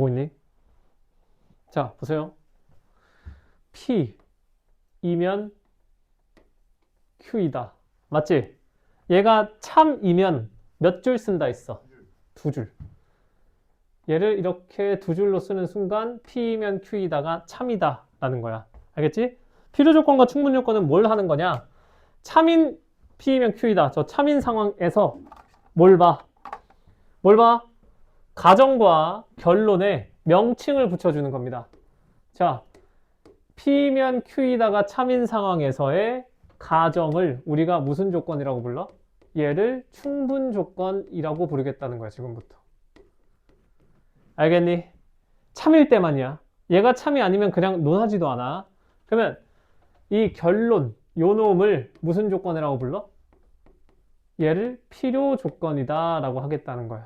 보고 있니? 자, 보세요. P이면 Q이다. 맞지? 얘가 참이면 몇 줄 쓴다 했어? 두 줄. 얘를 이렇게 두 줄로 쓰는 순간 P이면 Q이다가 참이다 라는 거야. 알겠지? 필요 조건과 충분 조건은 뭘 하는 거냐? 참인 P이면 Q이다. 저 참인 상황에서 뭘 봐? 뭘 봐? 가정과 결론에 명칭을 붙여주는 겁니다. 자, P면 Q이다가 참인 상황에서의 가정을 우리가 무슨 조건이라고 불러? 얘를 충분 조건이라고 부르겠다는 거야, 지금부터. 알겠니? 참일 때만이야. 얘가 참이 아니면 그냥 논하지도 않아. 그러면 이 결론, 요 놈을 무슨 조건이라고 불러? 얘를 필요 조건이다 라고 하겠다는 거야.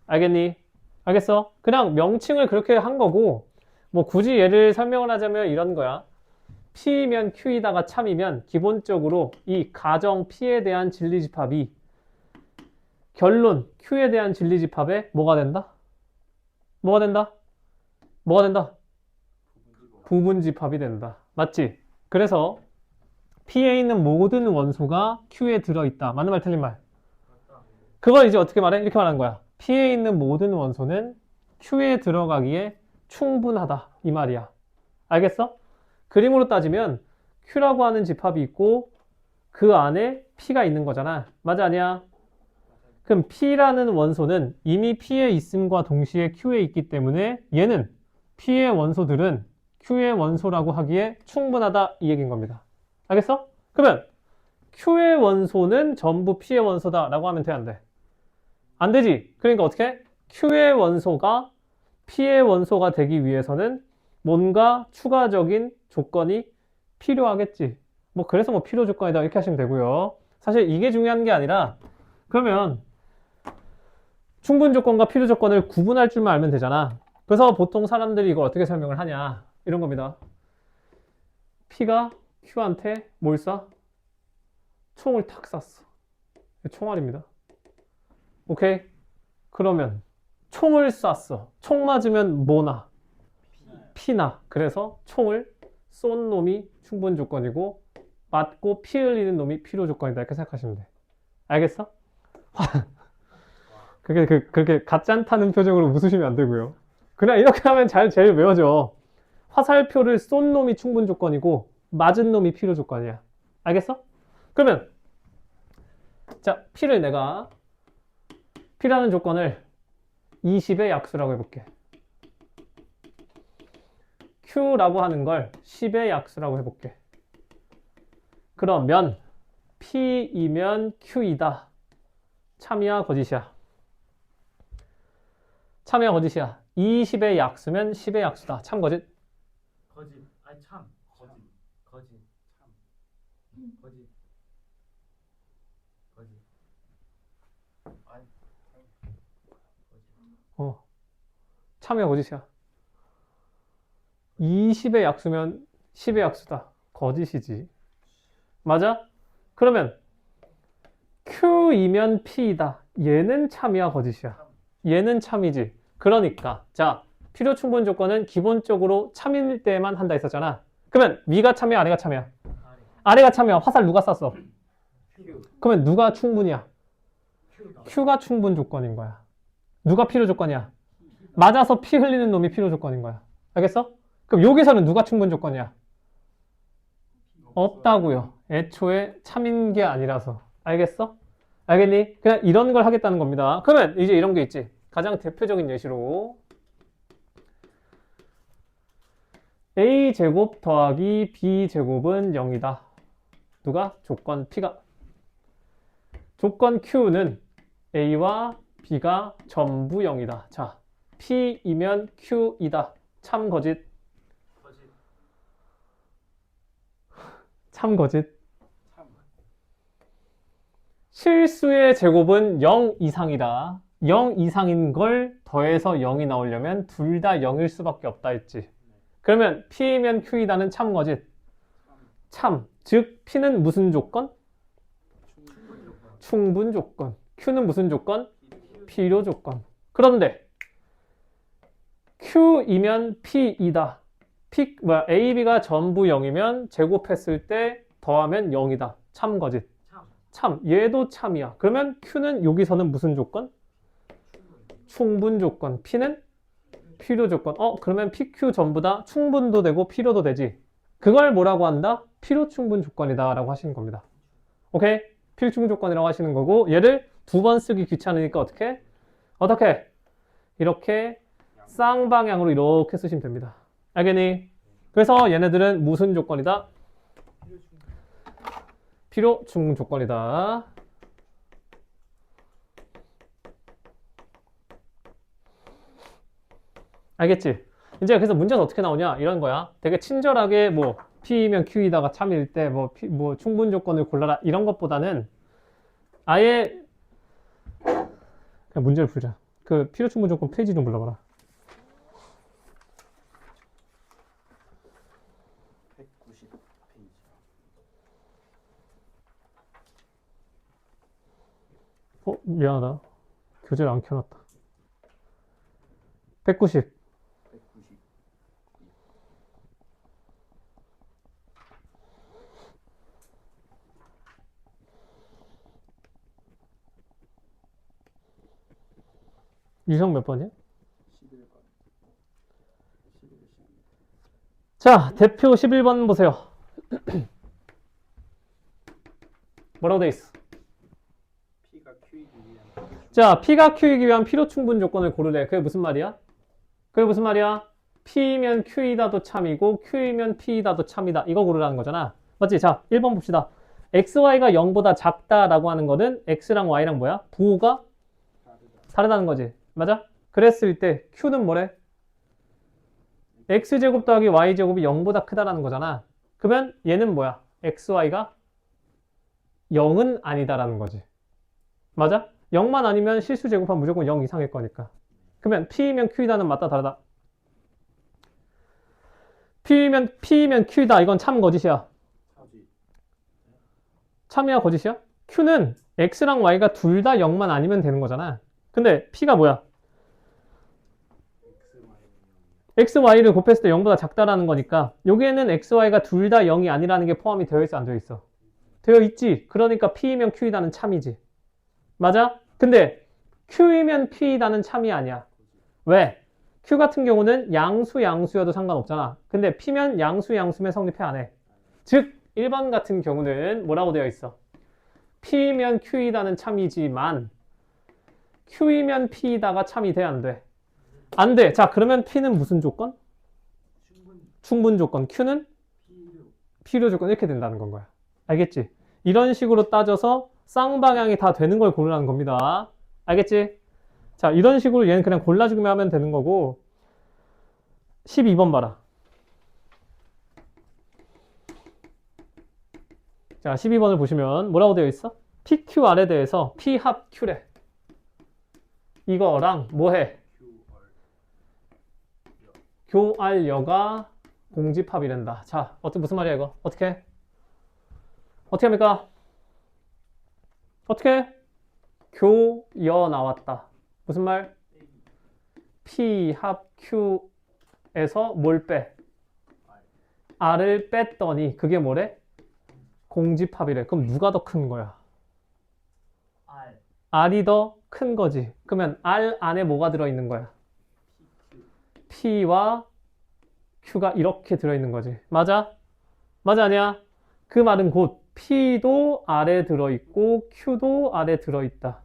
알겠니? 알겠어? 그냥 명칭을 그렇게 한 거고, 뭐 굳이 얘를 설명을 하자면 이런 거야. P면 Q이다가 참이면 기본적으로 이 가정 P에 대한 진리집합이 결론 Q에 대한 진리집합에 뭐가 된다? 뭐가 된다? 뭐가 된다? 부분집합이 된다. 맞지? 그래서 P에 있는 모든 원소가 Q에 들어있다. 맞는 말 틀린 말? 그걸 이제 어떻게 말해? 이렇게 말하는 거야. P에 있는 모든 원소는 Q에 들어가기에 충분하다. 이 말이야. 알겠어? 그림으로 따지면 Q라고 하는 집합이 있고 그 안에 P가 있는 거잖아. 맞아, 아니야? 그럼 P라는 원소는 이미 P에 있음과 동시에 Q에 있기 때문에 얘는 P의 원소들은 Q의 원소라고 하기에 충분하다 이 얘기인 겁니다. 알겠어? 그러면 Q의 원소는 전부 P의 원소다 라고 하면 돼, 안 돼? 안 되지. 그러니까 어떻게? Q의 원소가 P의 원소가 되기 위해서는 뭔가 추가적인 조건이 필요하겠지. 뭐 그래서 뭐 필요 조건이다 이렇게 하시면 되고요. 사실 이게 중요한 게 아니라 그러면 충분 조건과 필요 조건을 구분할 줄만 알면 되잖아. 그래서 보통 사람들이 이걸 어떻게 설명을 하냐 이런 겁니다. P가 Q한테 뭘 쏴? 총을 탁 쐈어. 총알입니다. 오케이? 그러면 총을 쐈어. 총 맞으면 뭐나? 피나. 그래서 총을 쏜 놈이 충분 조건이고 맞고 피 흘리는 놈이 필요 조건이다 이렇게 생각하시면 돼. 알겠어? 그렇게 가짠타는 표정으로 웃으시면 안 되고요. 그냥 이렇게 하면 제일 외워져. 화살표를 쏜 놈이 충분 조건이고 맞은 놈이 필요 조건이야. 알겠어? 그러면 자, P라는 조건을 20의 약수라고 해볼게. Q라고 하는 걸 10의 약수라고 해볼게. 그러면 P이면 Q이다. 참이야 거짓이야? 참이야 거짓이야? 20의 약수면 10의 약수다. 참 거짓? 거짓. 아니 참. 거짓. 거짓. 참. 거짓. 거짓. 아니. 거짓. 참이야 거짓이야? 20의 약수면 10의 약수다. 거짓이지. 맞아? 그러면 Q이면 P이다. 얘는 참이야 거짓이야? 얘는 참이지. 그러니까 자, 필요 충분 조건은 기본적으로 참일 때만 한다 했었잖아. 그러면 위가 참이야 아래가 참이야? 아래가 참이야. 화살 누가 쐈어? Q. 그러면 누가 충분이야? Q가. Q가 충분 조건인 거야. 누가 필요 조건이야? 맞아서 피 흘리는 놈이 필요 조건인 거야. 알겠어? 그럼 여기서는 누가 충분 조건이야? 없다고요. 애초에 참인 게 아니라서. 알겠어? 알겠니? 그냥 이런 걸 하겠다는 겁니다. 그러면 이제 이런 게 있지. 가장 대표적인 예시로 A제곱 더하기 B제곱은 0이다. 누가? 조건 P가. 조건 Q는 A와 B가 전부 0이다. 자, P이면 Q이다. 참 거짓? 거짓. 참 거짓? 참. 실수의 제곱은 0 이상이다. 0 이상인 걸 더해서 0이 나오려면 둘 다 0일 수밖에 없다 했지. 그러면 P이면 Q이다는 참 거짓? 참. 즉 P는 무슨 조건? 충분 조건. Q는 무슨 조건? 필요 조건. 그런데 Q이면 P이다. A, B가 전부 0이면 제곱했을 때 더하면 0이다. 참거지. 참. 참. 얘도 참이야. 그러면 Q는 여기서는 무슨 조건? 충분 조건. P는 필요 조건. 그러면 PQ 전부 다 충분도 되고 필요도 되지. 그걸 뭐라고 한다? 필요 충분 조건이다 라고 하시는 겁니다. 오케이? 필요 충분 조건이라고 하시는 거고 얘를 두 번 쓰기 귀찮으니까 어떻게? 이렇게 쌍방향으로 이렇게 쓰시면 됩니다. 알겠니? 그래서 얘네들은 무슨 조건이다? 필요 충분 조건이다. 알겠지? 이제 그래서 문제는 어떻게 나오냐? 이런 거야. 되게 친절하게 뭐 P이면 Q이다가 참일 때 뭐 충분 조건을 골라라 이런 것보다는 아예 그냥 문제를 풀자. 그 필요 충분 조건 페이지 좀 불러봐라. 190 페이지. 미안하다. 교재를 안 켜놨다. 190. 190. 유형 몇 번이야? 11번. 11. 자, 대표 11번 보세요. 뭐라고 돼 있어? P가 Q이기 위한 자, P가 Q이기 위한 필요 충분 조건을 고르래. 그게 무슨 말이야? P면 Q이다도 참이고 Q이면 P이다도 참이다. 이거 고르라는 거잖아. 맞지? 자, 1번 봅시다. XY가 0보다 작다라고 하는 거는 X랑 Y랑 뭐야? 부호가 다르다는 거지. 맞아? 그랬을 때 Q는 뭐래? X제곱 더하기 Y제곱이 0보다 크다라는 거잖아. 그러면 얘는 뭐야? XY가 0은 아니다라는 거지. 맞아? 0만 아니면 실수 제곱하면 무조건 0 이상일 거니까. 그러면 P이면 Q이다는 맞다 다르다. P이면 Q이다. 이건 참 거짓이야. 사지. 참이야 거짓이야? Q는 X랑 Y가 둘 다 0만 아니면 되는 거잖아. 근데 P가 뭐야? X, Y를 곱했을 때 0보다 작다라는 거니까 여기에는 X, Y가 둘 다 0이 아니라는 게 포함이 되어 있어 안 되어 있어? 되어 있지. 그러니까 P이면 Q이다는 참이지. 맞아? 근데 Q이면 P이다는 참이 아니야. 왜? Q 같은 경우는 양수여도 상관없잖아. 근데 P면 양수면 성립해 안 해. 즉 1번 같은 경우는 뭐라고 되어 있어? P면 Q이다는 참이지만 Q이면 P이다가 참이 돼 안 돼? 안 돼. 자, 그러면 P는 무슨 조건? 충분 조건. Q는 필요 조건. 이렇게 된다는 건 거야. 알겠지? 이런 식으로 따져서 쌍방향이 다 되는 걸 고르라는 겁니다. 알겠지? 자, 이런 식으로 얘는 그냥 골라주기만 하면 되는 거고 12번 봐라. 자, 12번을 보시면 뭐라고 되어 있어? PQR에 대해서 P 합 Q래. 이거랑 뭐해? 교알여가 공집합이란다. 자, 무슨 말이야 이거? 어떻게 합니까? 어떻게? 교여 나왔다. 무슨 말? P 합 Q에서 뭘 빼? R을 뺐더니 그게 뭐래? 공집합이래. 그럼 누가 더 큰 거야? R. R이 더 큰 거지. 그러면 R 안에 뭐가 들어있는 거야? P와 Q가 이렇게 들어있는 거지. 맞아? 맞아 아니야? 그 말은 곧 P도 R에 들어있고 Q도 R에 들어있다.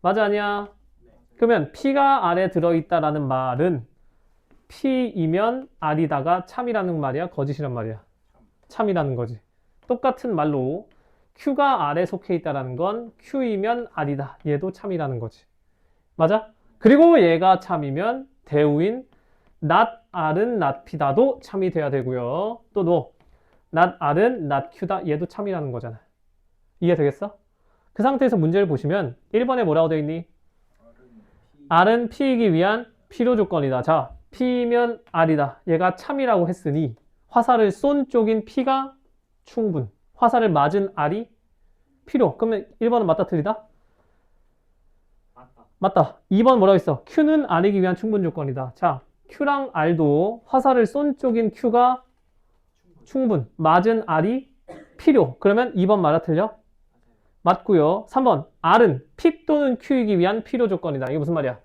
맞아 아니야? 그러면 P가 R에 들어있다라는 말은 P이면 R이다가 참이라는 말이야? 거짓이란 말이야? 참이라는 거지. 똑같은 말로 Q가 R에 속해 있다라는 건 Q이면 R이다. 얘도 참이라는 거지. 맞아? 그리고 얘가 참이면 대우인 not R은 not P다도 참이 돼야 되고요. 또 너 not R은 not Q다. 얘도 참이라는 거잖아. 이해되겠어? 그 상태에서 문제를 보시면 1번에 뭐라고 되어 있니? R은 P이기 위한 필요 조건이다. 자, P면 R이다. 얘가 참이라고 했으니 화살을 쏜 쪽인 P가 충분. 화살을 맞은 R이 필요. 그러면 1번은 맞다 틀리다? 맞다. 맞다. 2번 뭐라고 했어? Q는 R이기 위한 충분 조건이다. 자, Q랑 R도 화살을 쏜 쪽인 Q가 충분, 맞은 R이 필요. 그러면 2번 맞아 틀려? 맞고요. 3번 R은 P 또는 Q이기 위한 필요 조건이다. 이게 무슨 말이야?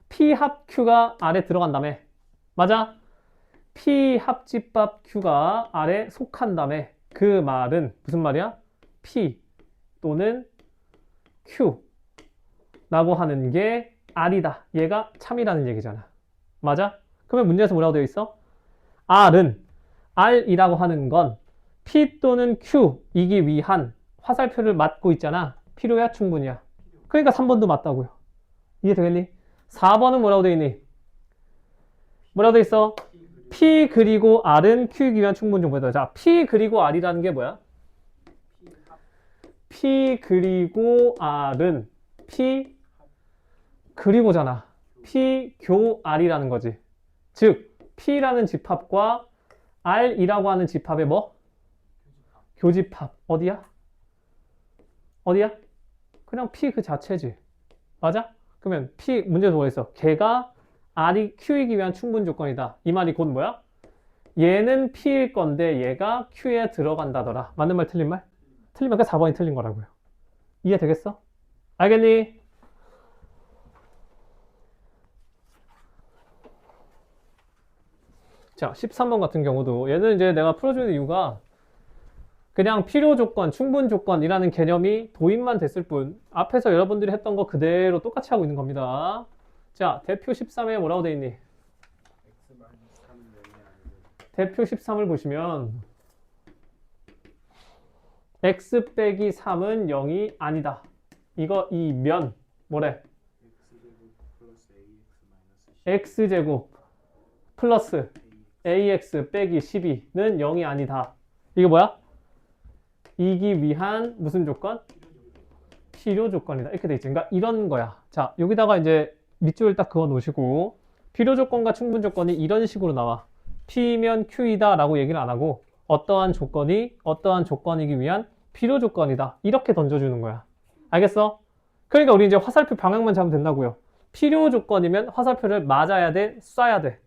P 합 Q가 R에 들어간다며. 맞아? P 합집합 Q가 R에 속한다며. 그 말은 무슨 말이야? P 또는 Q 라고 하는 게 R이다. 얘가 참이라는 얘기잖아. 맞아? 그러면 문제에서 뭐라고 되어 있어? R은 R이라고 하는 건 P 또는 Q이기 위한 화살표를 맞고 있잖아. 필요야? 충분이야? 그러니까 3번도 맞다고요. 이해되겠니? 4번은 뭐라고 되어 있니? 뭐라고 되어 있어? P 그리고 R은 Q이기 위한 충분 정보다. 자, P 그리고 R이라는 게 뭐야? P 그리고 R은 P 그리고잖아. P 교 R이라는 거지. 즉, P라는 집합과 R이라고 하는 집합의 뭐? 교집합. 어디야? 어디야? 그냥 P 그 자체지. 맞아? 그러면 P 문제에서 뭐 했어? 걔가 R이 Q이기 위한 충분 조건이다. 이 말이 곧 뭐야? 얘는 P일 건데 얘가 Q에 들어간다더라. 맞는 말 틀린 말? 틀리면 그 4번이 틀린 거라고요. 이해되겠어? 알겠니? 자, 13번 같은 경우도 얘는 이제 내가 풀어주는 이유가 그냥 필요 조건, 충분 조건이라는 개념이 도입만 됐을 뿐 앞에서 여러분들이 했던 거 그대로 똑같이 하고 있는 겁니다. 자, 대표 13에 뭐라고 돼 있니? 대표 13을 보시면 x 빼기 3은 0이 아니다. 이거 이 면 뭐래? x제곱 플러스 ax 빼기 12는 0이 아니다. 이게 뭐야? 이기 위한 무슨 조건? 필요 조건이다. 이렇게 돼 있지. 그러니까 이런 거야. 자, 여기다가 이제 밑줄을 딱 그어 놓으시고 필요 조건과 충분 조건이 이런 식으로 나와. P면 Q이다 라고 얘기를 안 하고 어떠한 조건이 어떠한 조건이기 위한 필요 조건이다. 이렇게 던져주는 거야. 알겠어? 그러니까 우리 이제 화살표 방향만 잡으면 된다고요. 필요 조건이면 화살표를 맞아야 돼? 쏴야 돼?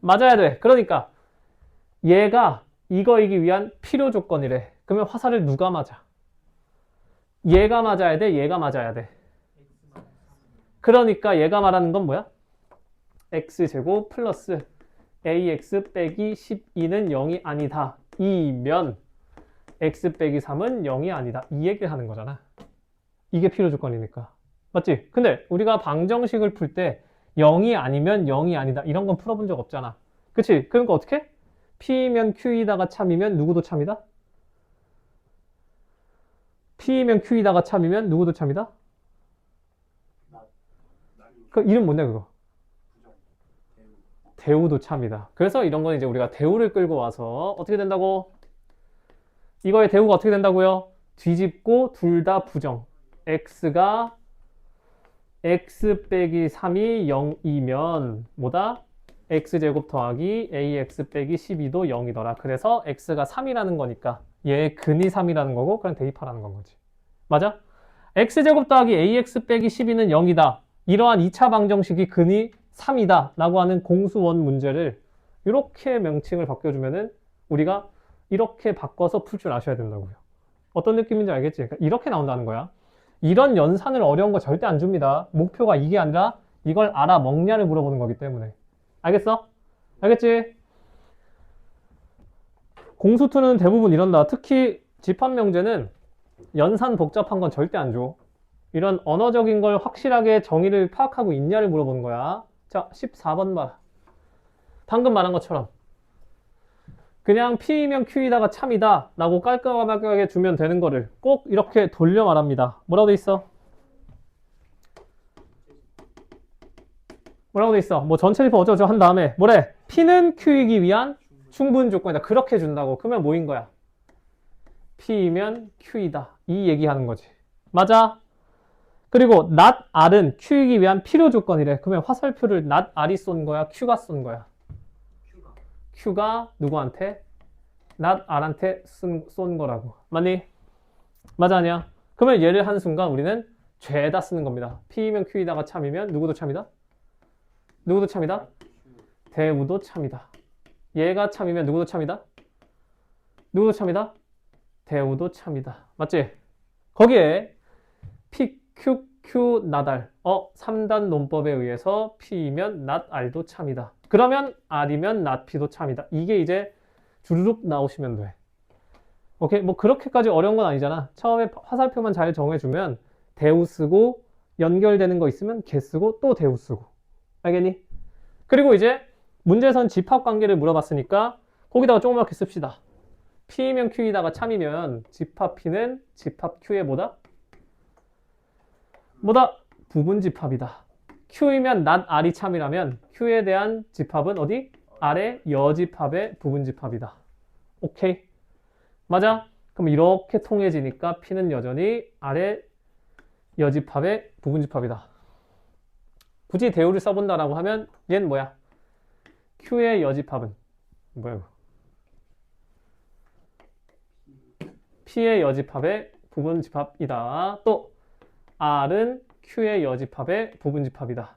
맞아야 돼. 그러니까 얘가 이거이기 위한 필요 조건이래. 그러면 화살을 누가 맞아? 얘가 맞아야 돼? 얘가 맞아야 돼? 그러니까 얘가 말하는 건 뭐야? x제곱 플러스 ax 빼기 12는 0이 아니다. 이면 x 빼기 3은 0이 아니다. 이 얘기를 하는 거잖아. 이게 필요 조건이니까. 맞지? 근데 우리가 방정식을 풀 때 0이 아니면 0이 아니다. 이런 건 풀어본 적 없잖아. 그치? 그러니까 어떻게? P면 Q이다가 참이면 누구도 참이다? P면 Q이다가 참이면 누구도 참이다? 그 이름 뭔데 그거? 대우도 참이다. 그래서 이런 건 이제 우리가 대우를 끌고 와서 어떻게 된다고? 이거의 대우가 어떻게 된다고요? 뒤집고 둘 다 부정. x가 x 빼기 3이 0이면 뭐다? x제곱 더하기 ax 빼기 12도 0이더라. 그래서 x가 3이라는 거니까 얘 근이 3이라는 거고 그냥 대입하라는 건 거지. 맞아? x제곱 더하기 ax 빼기 12는 0이다. 이러한 2차 방정식이 근이 3이다 라고 하는 공수원 문제를 이렇게 명칭을 바뀌어주면은 우리가 이렇게 바꿔서 풀 줄 아셔야 된다고요. 어떤 느낌인지 알겠지? 그러니까 이렇게 나온다는 거야. 이런 연산을 어려운 거 절대 안 줍니다. 목표가 이게 아니라 이걸 알아먹냐를 물어보는 거기 때문에. 알겠어? 알겠지? 공수투는 대부분 이런다. 특히 집합명제는 연산 복잡한 건 절대 안 줘. 이런 언어적인 걸 확실하게 정의를 파악하고 있냐를 물어보는 거야. 자, 14번 봐라. 방금 말한 것처럼 그냥 P면 Q이다가 참이다 라고 깔끔하게 주면 되는 거를 꼭 이렇게 돌려 말합니다. 뭐라고 돼 있어? 뭐라고 돼 있어? 뭐 전체 집합 어쩌고저쩌고 한 다음에 뭐래? P는 Q이기 위한 충분 조건이다. 그렇게 준다고. 그러면 뭐인 거야? P면 Q이다. 이 얘기하는 거지. 맞아? 그리고 not R은 Q이기 위한 필요 조건이래. 그러면 화살표를 not R이 쏜 거야? Q가 쏜 거야? Q가 누구한테? not R한테 쏜 거라고. 맞니? 맞아 아니야? 그러면 얘를 하는 순간 우리는 죄다 쓰는 겁니다. P이면 Q이다가 참이면 누구도 참이다? 누구도 참이다? 대우도 참이다. 얘가 참이면 누구도 참이다? 누구도 참이다? 대우도 참이다. 맞지? 거기에 P, Q, Q, 나달. 3단 논법에 의해서 P이면 not R도 참이다. 그러면 R이면 not P도 참이다. 이게 이제 주르륵 나오시면 돼. 오케이? 뭐 그렇게까지 어려운 건 아니잖아. 처음에 화살표만 잘 정해주면 대우 쓰고 연결되는 거 있으면 개 쓰고 또 대우 쓰고. 알겠니? 그리고 이제 문제선 집합 관계를 물어봤으니까 거기다가 조그맣게 씁시다. P이면 Q이다가 참이면 집합 P는 집합 Q의 뭐다? 뭐다? 부분 집합이다. Q이면 not R이 참이라면 Q에 대한 집합은 어디? R의 여집합의 부분 집합이다. 오케이? 맞아? 그럼 이렇게 통해지니까 P는 여전히 R의 여집합의 부분 집합이다. 굳이 대우를 써본다라고 하면 얘는 뭐야? Q의 여집합은 뭐야 이거? P의 여집합의 부분 집합이다. 또 R은 Q의 여집합의 부분 집합이다.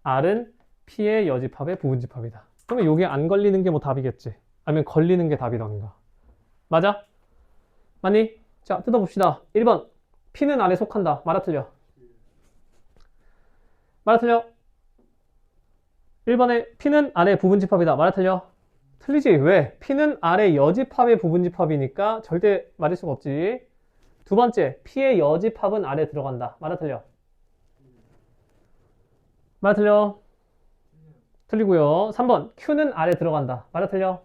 R은 P의 여집합의 부분 집합이다. 그러면 이게 안 걸리는 게 뭐 답이겠지? 아니면 걸리는 게 답이던가. 맞아? 맞니? 자, 뜯어봅시다. 1번. P는 R에 속한다. 맞아 틀려? 맞아 틀려? 1번에 P는 R의 부분 집합이다. 맞아 틀려? 틀리지. 왜? P는 R의 여집합의 부분 집합이니까 절대 맞을 수가 없지. 두 번째, P의 여집합은 R에 들어간다. 맞아 틀려? 맞아 틀려? 틀리고요. 3번, Q는 R에 들어간다. 맞아 틀려?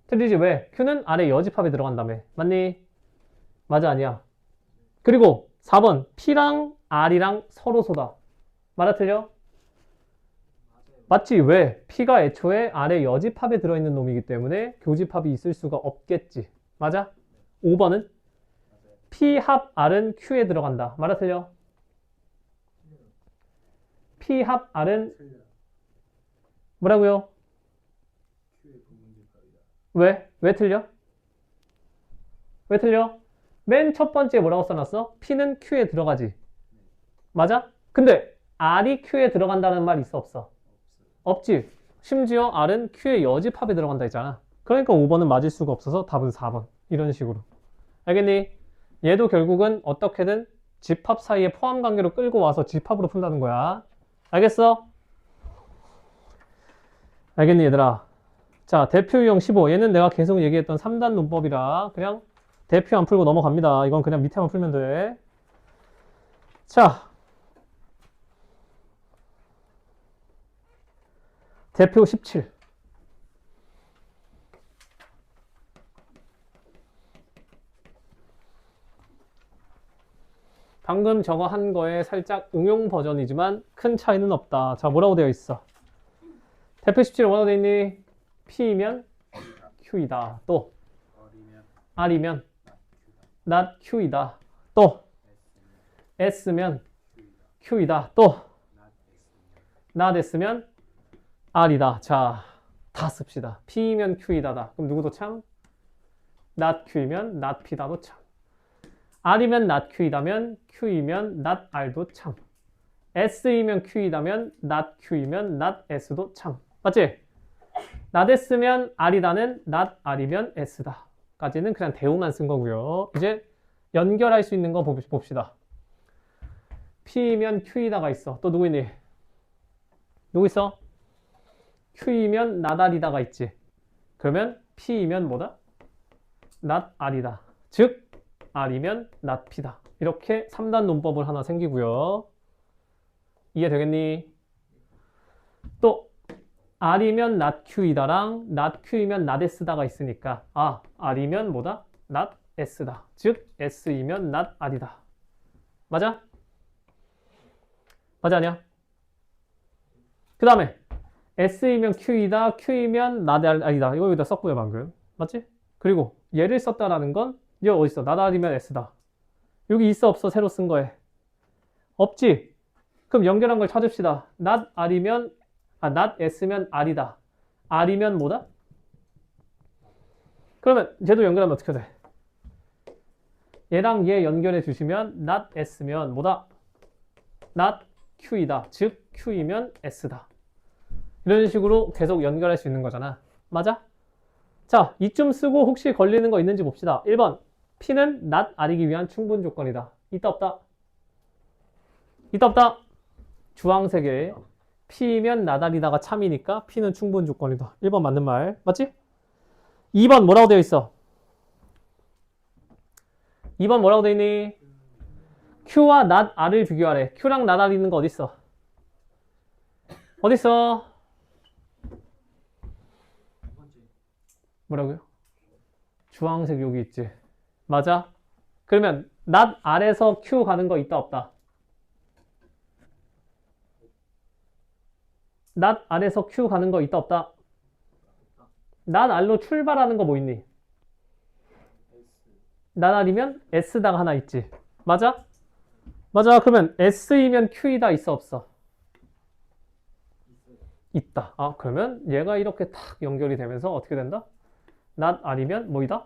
틀리지. 왜? Q는 R의 여집합에 들어간다며. 맞니? 맞아 아니야? 그리고 4번, P랑 R이랑 서로 소다. 맞아 틀려? 맞지? 왜? P가 애초에 R의 여집합에 들어있는 놈이기 때문에 교집합이 있을 수가 없겠지. 맞아? 5번은? P 합 R은 Q에 들어간다. 맞아 틀려? P 합 R은 뭐라고요? 왜? 왜 틀려? 왜 틀려? 맨 첫 번째 뭐라고 써놨어? P는 Q에 들어가지. 맞아? 근데 R이 Q에 들어간다는 말 있어 없어? 없지. 심지어 R은 Q의 여집합에 들어간다 했잖아. 그러니까 5번은 맞을 수가 없어서 답은 4번. 이런 식으로. 알겠니? 얘도 결국은 어떻게든 집합 사이에 포함 관계로 끌고 와서 집합으로 푼다는 거야. 알겠어? 알겠니 얘들아? 자, 대표 유형 15. 얘는 내가 계속 얘기했던 3단 논법이라 그냥 대표 안 풀고 넘어갑니다. 이건 그냥 밑에만 풀면 돼. 자, 대표 17. 방금 저거 한 거에 살짝 응용 버전이지만 큰 차이는 없다. 자, 뭐라고 되어 있어? 대표 17 뭐라고 되어 있니? P이면 Q이다. 또 R이면 not Q이다. 또 S면 Q이다. 또 not S면 R이다. 자, 다 씁시다. P이면 Q이다다. 그럼 누구도 참? not Q이면 not P다도 참. R이면 not Q이다면 Q이면 not R도 참. S이면 Q이다면 not Q이면 not S도 참. 맞지? not S면 R이다는 not R이면 S다. 까지는 그냥 대우만 쓴 거고요. 이제 연결할 수 있는 거 봅시다. P이면 Q이다가 있어. 또 누구 있니? 누구 있어? Q이면 not R이다가 있지. 그러면 P이면 뭐다? not R이다. 즉 R이면 not P다. 이렇게 3단 논법을 하나 생기고요. 이해되겠니? 또 R이면 not Q이다랑 not Q이면 not S다가 있으니까 R이면 뭐다? not S다. 즉 S이면 not R이다. 맞아? 맞아 아니야? 그 다음에 S이면 Q이다, Q이면 not R이다. 이거 여기다 썼고요 방금. 맞지? 그리고 얘를 썼다라는 건 얘 어딨어? not R이면 S다. 여기 있어 없어? 새로 쓴 거에. 없지? 그럼 연결한 걸 찾읍시다. not R이면 not S면 R이다. R이면 뭐다? 그러면 쟤도 연결하면 어떻게 돼? 얘랑 얘 연결해 주시면 not s면 뭐다? not q이다. 즉 q이면 s다. 이런 식으로 계속 연결할 수 있는 거잖아. 맞아? 자, 이쯤 쓰고 혹시 걸리는 거 있는지 봅시다. 1번. P는 not R이기 위한 충분 조건이다. 있다 없다? 있다 없다? 주황색에 P면 not R이다가 참이니까 P는 충분 조건이다. 1번 맞는 말. 맞지? 2번 뭐라고 되어 있어? 2번 뭐라고 되어 있니? Q와 not R을 비교하래. Q랑 not R 있는 거 어디 있어? 어디 있어? 두 번째. 뭐라고요? 주황색 여기 있지. 맞아? 그러면 not R에서 Q 가는 거 있다 없다? not R에서 Q 가는 거 있다 없다? not R로 출발하는 거 뭐 있니? S. not R이면 S다가 하나 있지. 맞아? 맞아. 그러면 S이면 Q이다 있어 없어? 있어요. 있다. 아, 그러면 얘가 이렇게 탁 연결이 되면서 어떻게 된다? not R이면 뭐이다?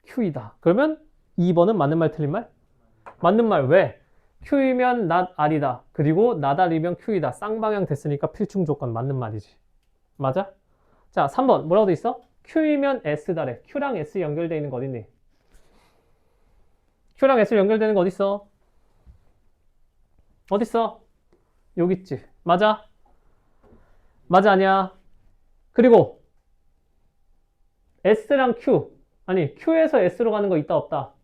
Q이다. 그러면 2번은 맞는 말 틀린 말? 맞는 말. 왜? Q이면 not R이다. 그리고 not R이면 Q이다. 쌍방향 됐으니까 필충 조건 맞는 말이지. 맞아? 자, 3번 뭐라고 돼 있어? Q이면 S다래. Q랑 S 연결되어 있는 거 어딨니? Q랑 S 연결되는 거 어딨어? 어딨어? 여기 있지. 맞아? 맞아 아니야? 그리고 S랑 Q 아니 Q에서 S로 가는 거 있다 없다?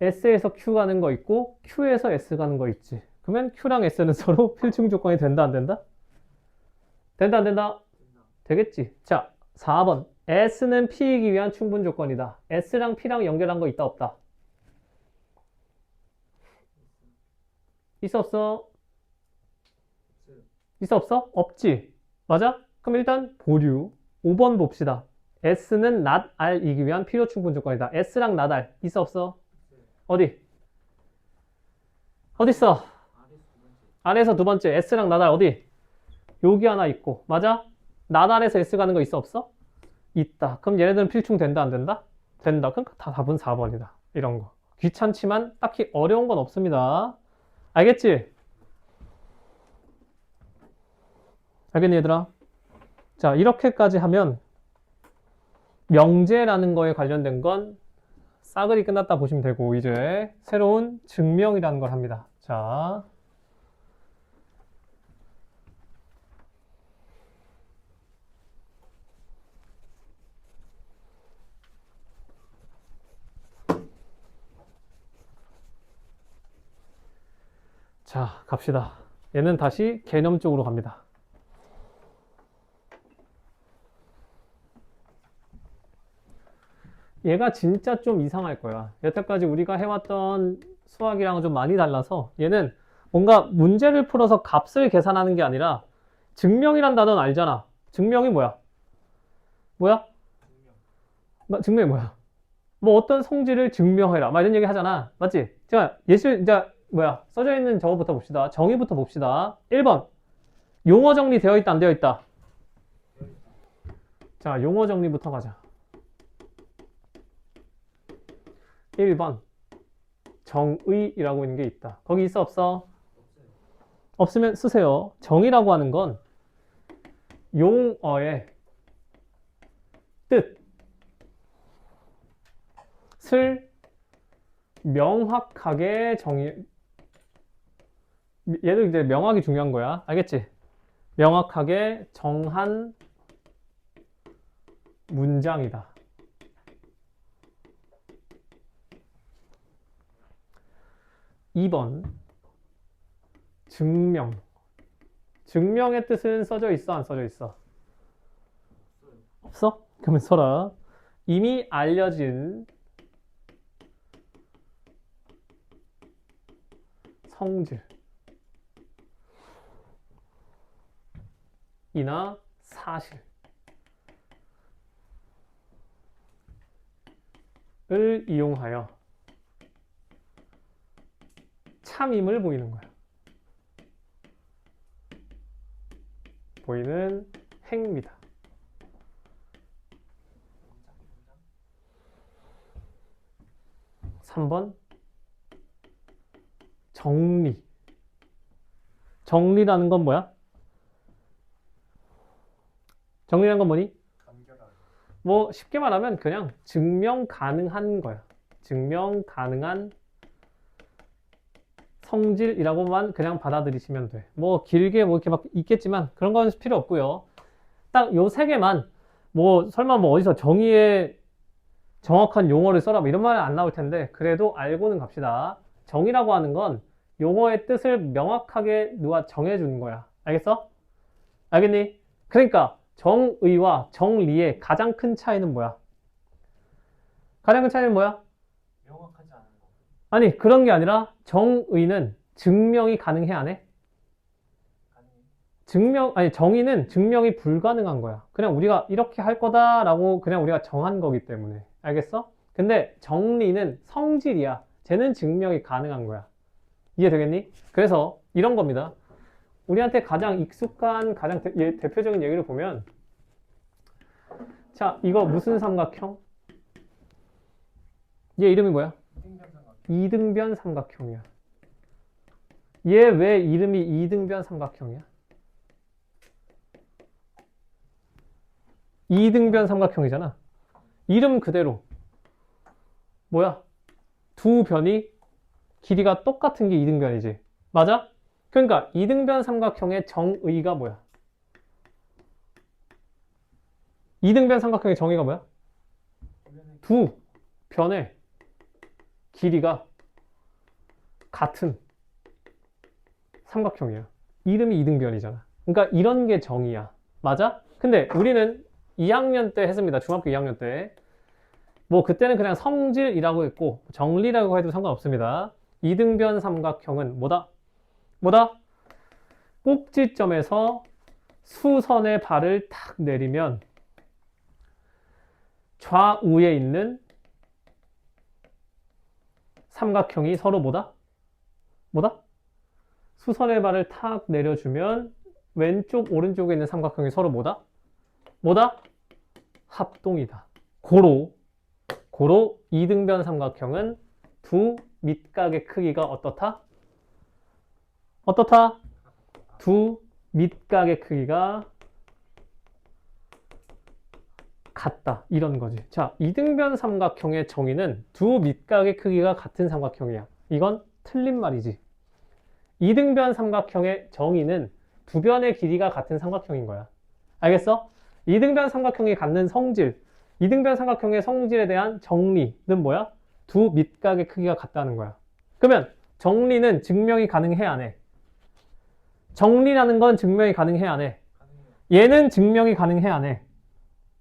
S에서 Q 가는 거 있고 Q에서 S 가는 거 있지. 그러면 Q랑 S는 서로 필충 조건이 된다 안 된다? 된다 안 된다? 된다. 되겠지. 자, 4번. S는 P이기 위한 충분 조건이다. S랑 P랑 연결한 거 있다 없다? 있어 없어? 없어요. 있어 없어? 없지. 맞아? 그럼 일단 보류. 5번 봅시다. S는 not R이기 위한 필요 충분 조건이다. S랑 not R 있어 없어? 없어요. 어디? 어디 있어? R에서 두 번째. R에서 두 번째 S랑 not R 어디? 여기 하나 있고. 맞아? not R에서 S 가는 거 있어 없어? 있다. 그럼 얘네들은 필충 된다 안 된다? 된다. 그러니까 다 답은 4번이다. 이런 거. 귀찮지만 딱히 어려운 건 없습니다. 알겠지? 알겠니 얘들아? 자, 이렇게까지 하면 명제라는 거에 관련된 건 싸그리 끝났다 보시면 되고 이제 새로운 증명이라는 걸 합니다. 자, 자, 갑시다. 얘는 다시 개념적으로 갑니다. 얘가 진짜 좀 이상할 거야. 여태까지 우리가 해왔던 수학이랑은 좀 많이 달라서 얘는 뭔가 문제를 풀어서 값을 계산하는 게 아니라 증명이란 단어는 알잖아. 증명이 뭐야? 뭐야? 증명이 뭐야? 뭐 어떤 성질을 증명해라. 막 이런 얘기 하잖아. 맞지? 자, 예시, 이제 뭐야? 써져 있는 저거부터 봅시다. 정의부터 봅시다. 1번. 용어 정리 되어 있다, 안 되어 있다? 자, 용어 정리부터 가자. 1번. 정의이라고 있는 게 있다. 거기 있어, 없어? 없어요. 없으면 쓰세요. 정의라고 하는 건 용어의 뜻을 명확하게 얘도 이제 명확이 중요한 거야. 알겠지? 명확하게 정한 문장이다. 2번. 증명. 증명의 뜻은 써져 있어, 안 써져 있어? 없어요. 없어? 그러면 써라. 이미 알려진 성질 이나 사실을 이용하여 참임을 보이는 거야. 보이는 행위다. 3번 정리. 정리라는 건 뭐야? 정리라는 건 뭐니? 간결하게. 뭐 쉽게 말하면 그냥 증명 가능한 거야. 증명 가능한 성질이라고만 그냥 받아들이시면 돼. 뭐 길게 뭐 이렇게 막 있겠지만 그런 건 필요 없고요. 딱 요 세 개만 뭐 설마 뭐 어디서 정의의 정확한 용어를 써라 뭐 이런 말은 안 나올 텐데 그래도 알고는 갑시다. 정의라고 하는 건 용어의 뜻을 명확하게 누가 정해주는 거야. 알겠어? 알겠니? 그러니까 정의와 정리의 가장 큰 차이는 뭐야? 가장 큰 차이는 뭐야? 명확하지 않은 거. 아니 그런 게 아니라 정의는 증명이 가능해 안 해? 가능해. 아니 정의는 증명이 불가능한 거야. 그냥 우리가 이렇게 할 거다라고 그냥 우리가 정한 거기 때문에. 알겠어? 근데 정리는 성질이야. 쟤는 증명이 가능한 거야. 이해되겠니? 그래서 이런 겁니다. 우리한테 가장 익숙한 가장 대표적인 얘기를 보면 자 이거 무슨 삼각형? 얘 이름이 뭐야? 이등변 삼각형. 이등변 삼각형이야. 얘 왜 이름이 이등변 삼각형이야? 이등변 삼각형이잖아. 이름 그대로 뭐야? 두 변이 길이가 똑같은 게 이등변이지. 맞아? 그러니까 이등변 삼각형의 정의가 뭐야? 이등변 삼각형의 정의가 뭐야? 주변에 두 변의 길이가 같은 삼각형이야. 이름이 이등변이잖아. 그러니까 이런 게 정의야. 맞아? 근데 우리는 2학년 때 했습니다. 중학교 2학년 때. 뭐 그때는 그냥 성질이라고 했고 정리라고 해도 상관없습니다. 이등변 삼각형은 뭐다? 뭐다? 꼭지점에서 수선의 발을 탁 내리면 좌우에 있는 삼각형이 서로 뭐다? 뭐다? 수선의 발을 탁 내려주면 왼쪽 오른쪽에 있는 삼각형이 서로 뭐다? 뭐다? 합동이다. 고로 이등변 삼각형은 두 밑각의 크기가 어떻다? 어떻다? 두 밑각의 크기가 같다. 이런 거지. 자, 이등변 삼각형의 정의는 두 밑각의 크기가 같은 삼각형이야. 이건 틀린 말이지. 이등변 삼각형의 정의는 두 변의 길이가 같은 삼각형인 거야. 알겠어? 이등변 삼각형이 갖는 성질, 이등변 삼각형의 성질에 대한 정리는 뭐야? 두 밑각의 크기가 같다는 거야. 그러면 정리는 증명이 가능해 안 해? 정리라는 건 증명이 가능해 안 해? 가능해요. 얘는 증명이 가능해 안 해?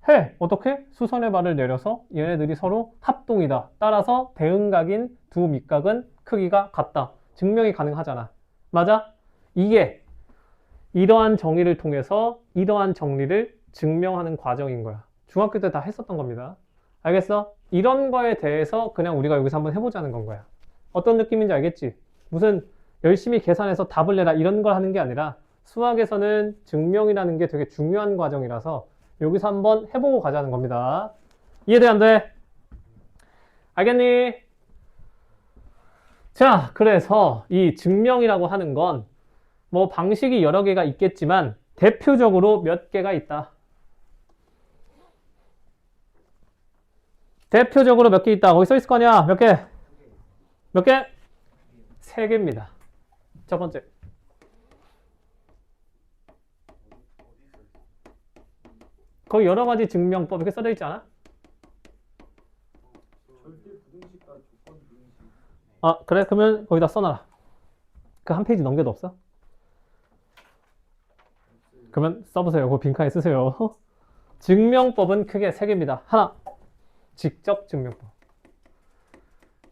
해. 어떻게? 수선의 발을 내려서 얘네들이 서로 합동이다. 따라서 대응각인 두 밑각은 크기가 같다. 증명이 가능하잖아. 맞아? 이게 이러한 정의를 통해서 이러한 정리를 증명하는 과정인 거야. 중학교 때 다 했었던 겁니다. 알겠어? 이런 거에 대해서 그냥 우리가 여기서 한번 해보자는 건 거야. 어떤 느낌인지 알겠지? 무슨 열심히 계산해서 답을 내라 이런 걸 하는 게 아니라 수학에서는 증명이라는 게 되게 중요한 과정이라서 여기서 한번 해보고 가자는 겁니다. 이해돼 안 돼? 알겠니? 자, 그래서 이 증명이라고 하는 건 뭐 방식이 여러 개가 있겠지만 대표적으로 몇 개가 있다. 대표적으로 몇 개 있다. 거기 써 있을 거냐? 몇 개? 몇 개? 세 개입니다. 첫 번째. 거기 여러 가지 증명법 이렇게 써져 있지 않아? 절대 부등식과 조건 부등식. 아, 그래? 그러면 거기다 써놔라. 그 한 페이지 넘겨도 없어? 그러면 써보세요. 그 빈칸에 쓰세요. 증명법은 크게 세 개입니다. 하나, 직접 증명법.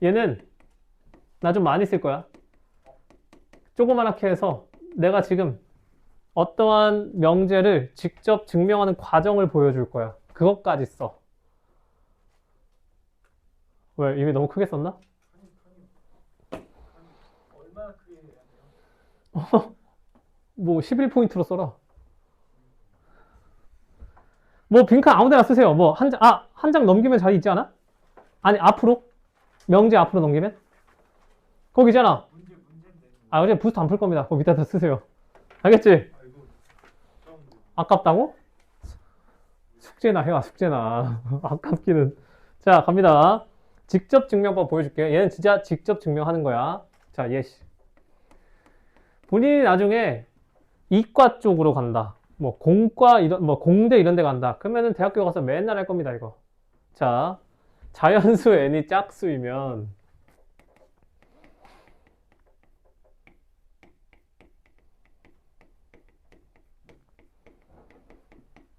얘는 나 좀 많이 쓸 거야. 조그맣게 해서 내가 지금 어떠한 명제를 직접 증명하는 과정을 보여줄 거야. 그것까지 써. 왜? 이미 너무 크게 썼나? 얼마나 크게 해야 돼요? 뭐 11포인트로 써라. 뭐 빈칸 아무 데나 쓰세요. 뭐 한 장 넘기면 자리 있지 않아? 아니 앞으로 명제 앞으로 넘기면? 거기잖아. 문제인데. 아, 어제 부스트 안 풀 겁니다. 거기 밑에다 쓰세요. 알겠지? 아 이거 처음 들어. 아깝다고? 숙제나 해와, 숙제나. 아깝기는. 자, 갑니다. 직접 증명법 보여줄게요. 얘는 진짜 직접 증명하는 거야. 자, 예시. 본인이 나중에 이과 쪽으로 간다. 뭐, 공과, 공대 이런 데 간다. 그러면은 대학교 가서 맨날 할 겁니다, 이거. 자, 자연수 n이 짝수이면,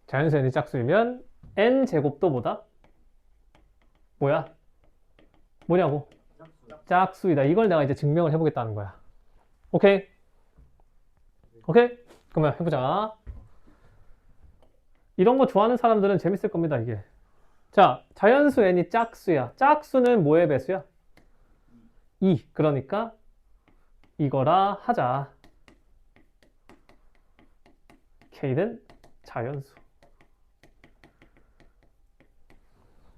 자연수 n이 짝수이면, n 제곱도 뭐다? 뭐야? 뭐냐고? 짝수이다. 이걸 내가 이제 증명을 해보겠다는 거야. 오케이? 오케이? 그러면 해보자. 이런 거 좋아하는 사람들은 재밌을 겁니다, 이게. 자, 자연수 n이 짝수야. 짝수는 뭐의 배수야? 2. 그러니까 이거라 하자. k는 자연수.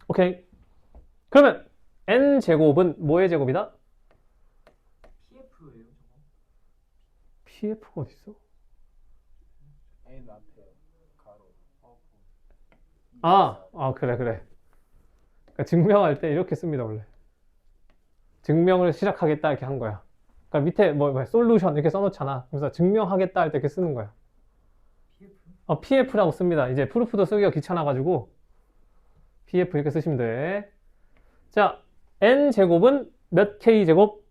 오케이. 그러면 n 제곱은 뭐의 제곱이다? PF예요 저거. pf가 어딨어? N 앞에 가로. 그래. 그러니까 증명할 때 이렇게 씁니다, 원래. 증명을 시작하겠다 이렇게 한 거야. 그러니까 밑에 뭐 솔루션 이렇게 써놓잖아. 그래서 증명하겠다 할 때 이렇게 쓰는 거야. PF? PF라고 씁니다. 이제 프루프도 쓰기가 귀찮아가지고 PF 이렇게 쓰시면 돼. 자, n제곱은 몇 k제곱?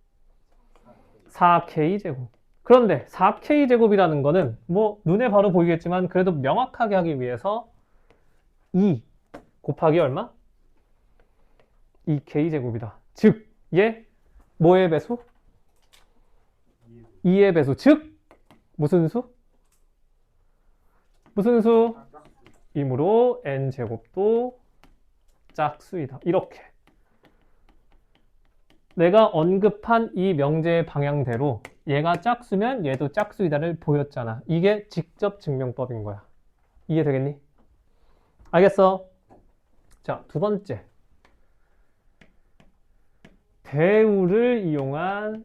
4k제곱. 그런데 4k제곱이라는 거는 뭐 눈에 바로 보이겠지만 그래도 명확하게 하기 위해서 2 곱하기 얼마? 2k제곱이다. 즉, 얘 뭐의 배수? 2의 배수. 즉, 무슨 수? 무슨 수? 이므로 n제곱도 짝수이다. 이렇게. 내가 언급한 이 명제의 방향대로 얘가 짝수면 얘도 짝수이다를 보였잖아. 이게 직접 증명법인 거야. 이해되겠니? 알겠어? 자, 두 번째. 대우를 이용한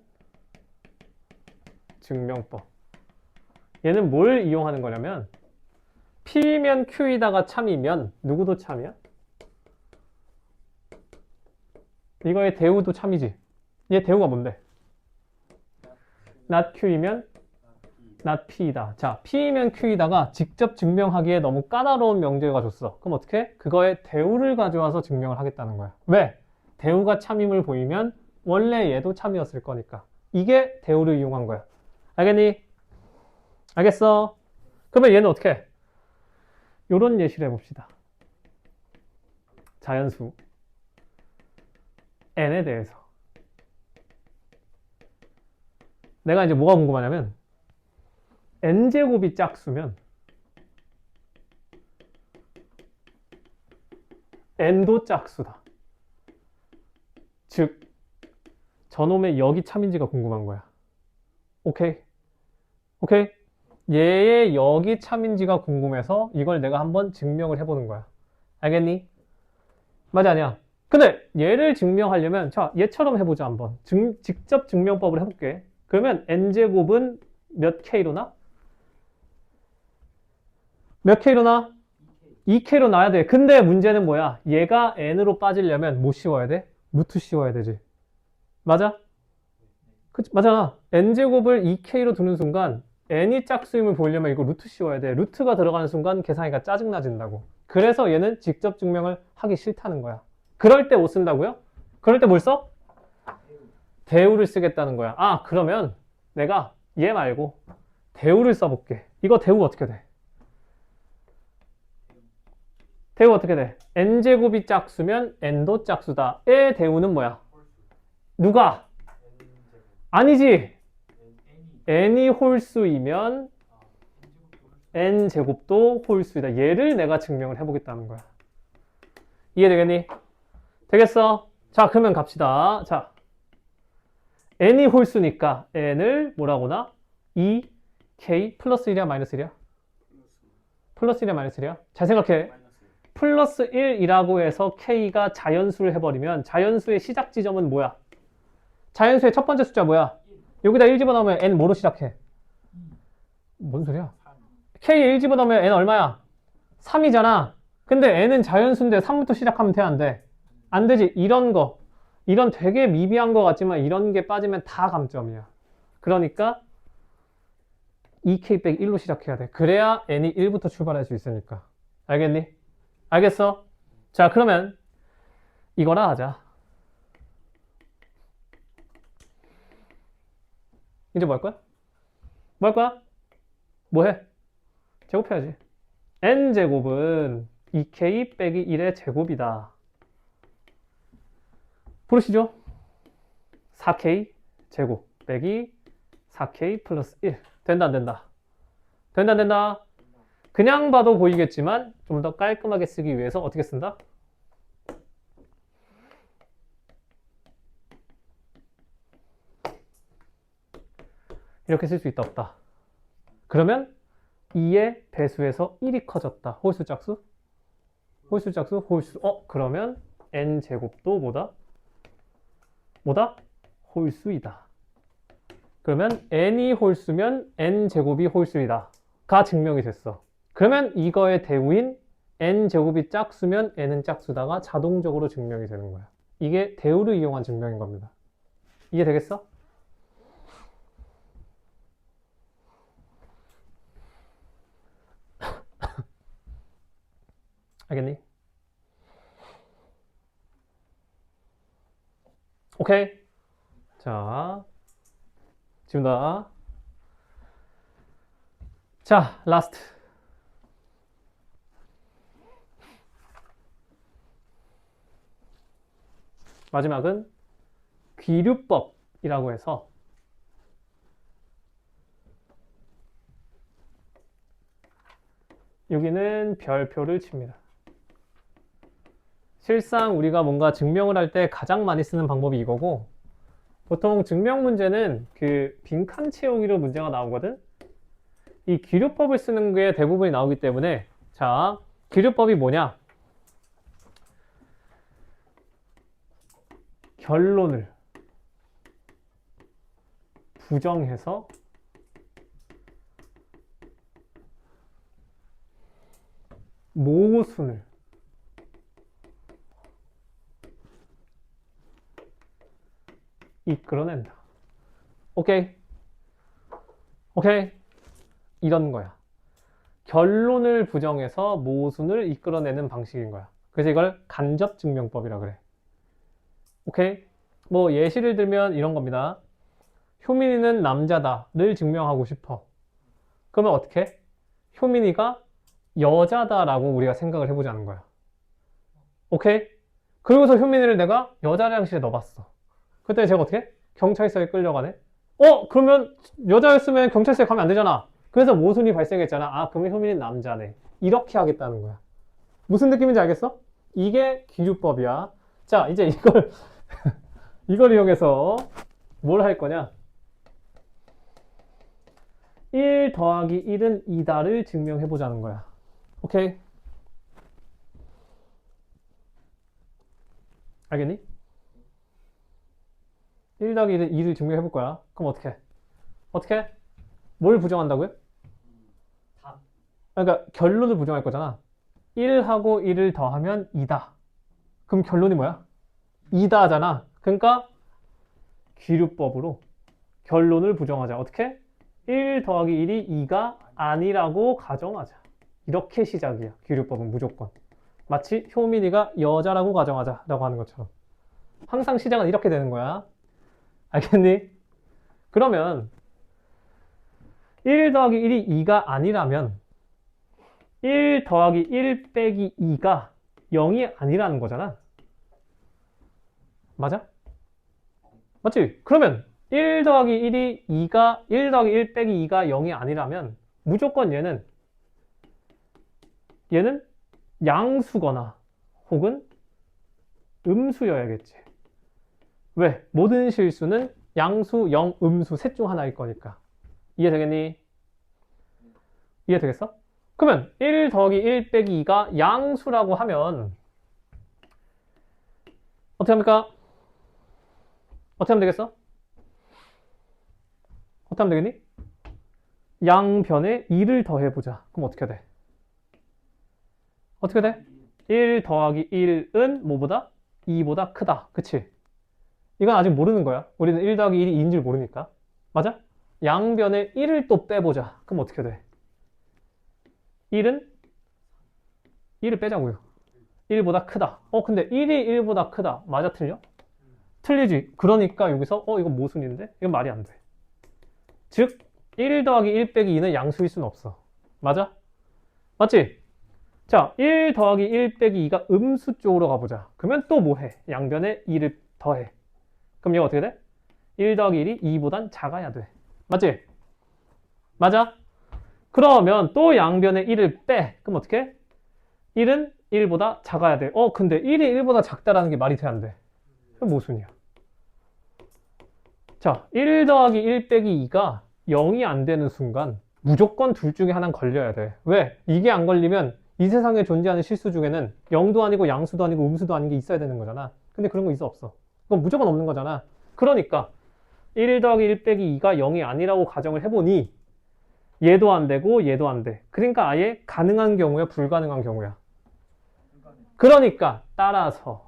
증명법. 얘는 뭘 이용하는 거냐면 P면 Q이다가 참이면 누구도 참이야? 이거의 대우도 참이지. 얘 대우가 뭔데? not Q이면 not P이다. 자, P면 Q이다가 직접 증명하기에 너무 까다로운 명제가 줬어. 그럼 어떻게 해? 그거의 대우를 가져와서 증명을 하겠다는 거야. 왜? 대우가 참임을 보이면 원래 얘도 참이었을 거니까. 이게 대우를 이용한 거야. 알겠니? 알겠어? 그러면 얘는 어떻게 해? 요런 예시를 해봅시다. 자연수 n에 대해서 내가 이제 뭐가 궁금하냐면 n제곱이 짝수면 n도 짝수다. 즉 저놈의 여기 참인지가 궁금한 거야. 오케이? 오케이? 얘의 여기 참인지가 궁금해서 이걸 내가 한번 증명을 해보는 거야. 알겠니? 맞아, 아니야? 근데 얘를 증명하려면 자, 얘처럼 해보자 한번. 직접 증명법을 해볼게. 그러면 n제곱은 몇 k로 나? 몇 k로 나? 2k로 나야 돼. 근데 문제는 뭐야? 얘가 n으로 빠지려면 뭐 씌워야 돼? 루트 씌워야 되지. 맞아? 그치, 맞아. n제곱을 2k로 두는 순간 n이 짝수임을 보이려면 이거 루트 씌워야 돼. 루트가 들어가는 순간 계산하기가 짜증나진다고. 그래서 얘는 직접 증명을 하기 싫다는 거야. 그럴 때 뭐 쓴다고요? 그럴 때 뭘 써? 대우를 쓰겠다는 거야. 아, 그러면 내가 얘 말고 대우를 써볼게. 이거 대우 어떻게 돼? 대우 어떻게 돼? n제곱이 짝수면 n도 짝수다. 의 대우는 뭐야? 누가? 아니지. n이 홀수이면 n제곱도 홀수이다. 얘를 내가 증명을 해보겠다는 거야. 이해되겠니? 되겠어? 자, 그러면 갑시다. 자, n이 홀수니까 n을 뭐라고나? 2k 플러스 1이야 마이너스 1이야? 플러스 1이야 마이너스 1이야? 잘 생각해. 플러스 1이라고 해서 k가 자연수를 해버리면 자연수의 시작 지점은 뭐야? 자연수의 첫 번째 숫자 뭐야? 여기다 1 집어넣으면 n 뭐로 시작해? 뭔 소리야? k에 1 집어넣으면 n 얼마야? 3이잖아. 근데 n은 자연수인데 3부터 시작하면 돼, 안 돼? 안 되지. 이런 거. 이런 되게 미비한 거 같지만 이런 게 빠지면 다 감점이야. 그러니까 2k 빼기 1로 시작해야 돼. 그래야 n이 1부터 출발할 수 있으니까. 알겠니? 알겠어? 자, 그러면 이거나 하자. 이제 뭐 할 거야? 뭐 할 거야? 뭐 해? 제곱해야지. n제곱은 2k 빼기 1의 제곱이다. 부르시죠? 4k 제곱 빼기 4k 플러스 1. 된다, 안 된다? 된다, 안 된다? 그냥 봐도 보이겠지만 좀 더 깔끔하게 쓰기 위해서 어떻게 쓴다? 이렇게 쓸 수 있다, 없다? 그러면 2의 배수에서 1이 커졌다. 홀수 짝수? 홀수 짝수? 홀수. 그러면 n제곱도 뭐다? 뭐다? 홀수이다. 그러면 n이 홀수면 n제곱이 홀수이다. 가 증명이 됐어. 그러면 이거의 대우인 n제곱이 짝수면 n은 짝수다가 자동적으로 증명이 되는 거야. 이게 대우를 이용한 증명인 겁니다. 이해되겠어? 알겠니? 오케이. 자, 지금다. 자, 라스트. 마지막은 귀류법이라고 해서 여기는 별표를 칩니다. 실상 우리가 뭔가 증명을 할 때 가장 많이 쓰는 방법이 이거고, 보통 증명 문제는 그 빈칸 채우기로 문제가 나오거든. 이 귀류법을 쓰는 게 대부분이 나오기 때문에, 자, 귀류법이 뭐냐? 결론을 부정해서 모순을 이끌어낸다. 오케이? 오케이? 이런 거야. 결론을 부정해서 모순을 이끌어내는 방식인 거야. 그래서 이걸 간접증명법이라 그래. 오케이? 뭐 예시를 들면 이런 겁니다. 효민이는 남자다를 증명하고 싶어. 그러면 어떻게 해? 효민이가 여자다라고 우리가 생각을 해보자는 거야. 오케이? 그러고서 효민이를 내가 여자 화장실에 넣어봤어. 그때 제가 어떻게 해? 경찰서에 끌려가네? 그러면 여자였으면 경찰서에 가면 안 되잖아. 그래서 모순이 발생했잖아. 그러면 효민이는 남자네. 이렇게 하겠다는 거야. 무슨 느낌인지 알겠어? 이게 귀류법이야. 자, 이제 이걸 이용해서 뭘 할 거냐? 1 더하기 1은 2다를 증명해 보자는 거야. 오케이? 알겠니? 1 더하기 1은 2를 증명해 볼 거야. 그럼 어떻게 해? 어떻게 해? 뭘 부정한다고요? 그러니까 결론을 부정할 거잖아. 1하고 1을 더하면 2다. 그럼 결론이 뭐야? 2다 하잖아. 그러니까 귀류법으로 결론을 부정하자. 어떻게? 1 더하기 1이 2가 아니라고 가정하자. 이렇게 시작이야. 귀류법은 무조건. 마치 효민이가 여자라고 가정하자 라고 하는 것처럼. 항상 시작은 이렇게 되는 거야. 알겠니? 그러면 1 더하기 1이 2가 아니라면 1 더하기 1 빼기 2가 0이 아니라는 거잖아. 맞아? 맞지? 그러면 1 더하기 1이 2가 1 더하기 1 빼기 2가 0이 아니라면 무조건 얘는 양수거나 혹은 음수여야겠지. 왜? 모든 실수는 양수, 영, 음수 셋 중 하나일 거니까. 이해되겠니? 이해되겠어? 그러면 1 더하기 1 빼기 2가 양수라고 하면 어떻게 합니까? 어떻게 하면 되겠어? 어떻게 하면 되겠니? 양변에 2를 더해보자. 그럼 어떻게 돼? 어떻게 돼? 1 더하기 1은 뭐보다? 2보다 크다. 그치? 이건 아직 모르는 거야. 우리는 1 더하기 1이 2인 줄 모르니까. 맞아? 양변에 1을 또 빼보자. 그럼 어떻게 돼? 1은? 1을 빼자고요. 1보다 크다. 근데 1이 1보다 크다. 맞아, 틀려? 틀리지. 그러니까 여기서 이거 모순인데? 이건 말이 안 돼. 즉 1 더하기 1 빼기 2는 양수일 수는 없어. 맞아? 맞지? 자, 1 더하기 1 빼기 2가 음수 쪽으로 가보자. 그러면 또 뭐 해? 양변에 2를 더해. 그럼 이거 어떻게 돼? 1 더하기 1이 2보단 작아야 돼. 맞지? 맞아? 그러면 또 양변에 1을 빼. 그럼 어떻게 해? 1은 1보다 작아야 돼. 근데 1이 1보다 작다라는 게 말이 돼, 안 돼? 그럼 모순이야. 자, 1 더하기 1 빼기 2가 0이 안 되는 순간 무조건 둘 중에 하나는 걸려야 돼. 왜? 이게 안 걸리면 이 세상에 존재하는 실수 중에는 0도 아니고 양수도 아니고 음수도 아닌 게 있어야 되는 거잖아. 근데 그런 거 있어, 없어? 그건 무조건 없는 거잖아. 그러니까 1 더하기 1 빼기 2가 0이 아니라고 가정을 해보니 얘도 안 되고 얘도 안 돼. 그러니까 아예 가능한 경우야, 불가능한 경우야. 그러니까 따라서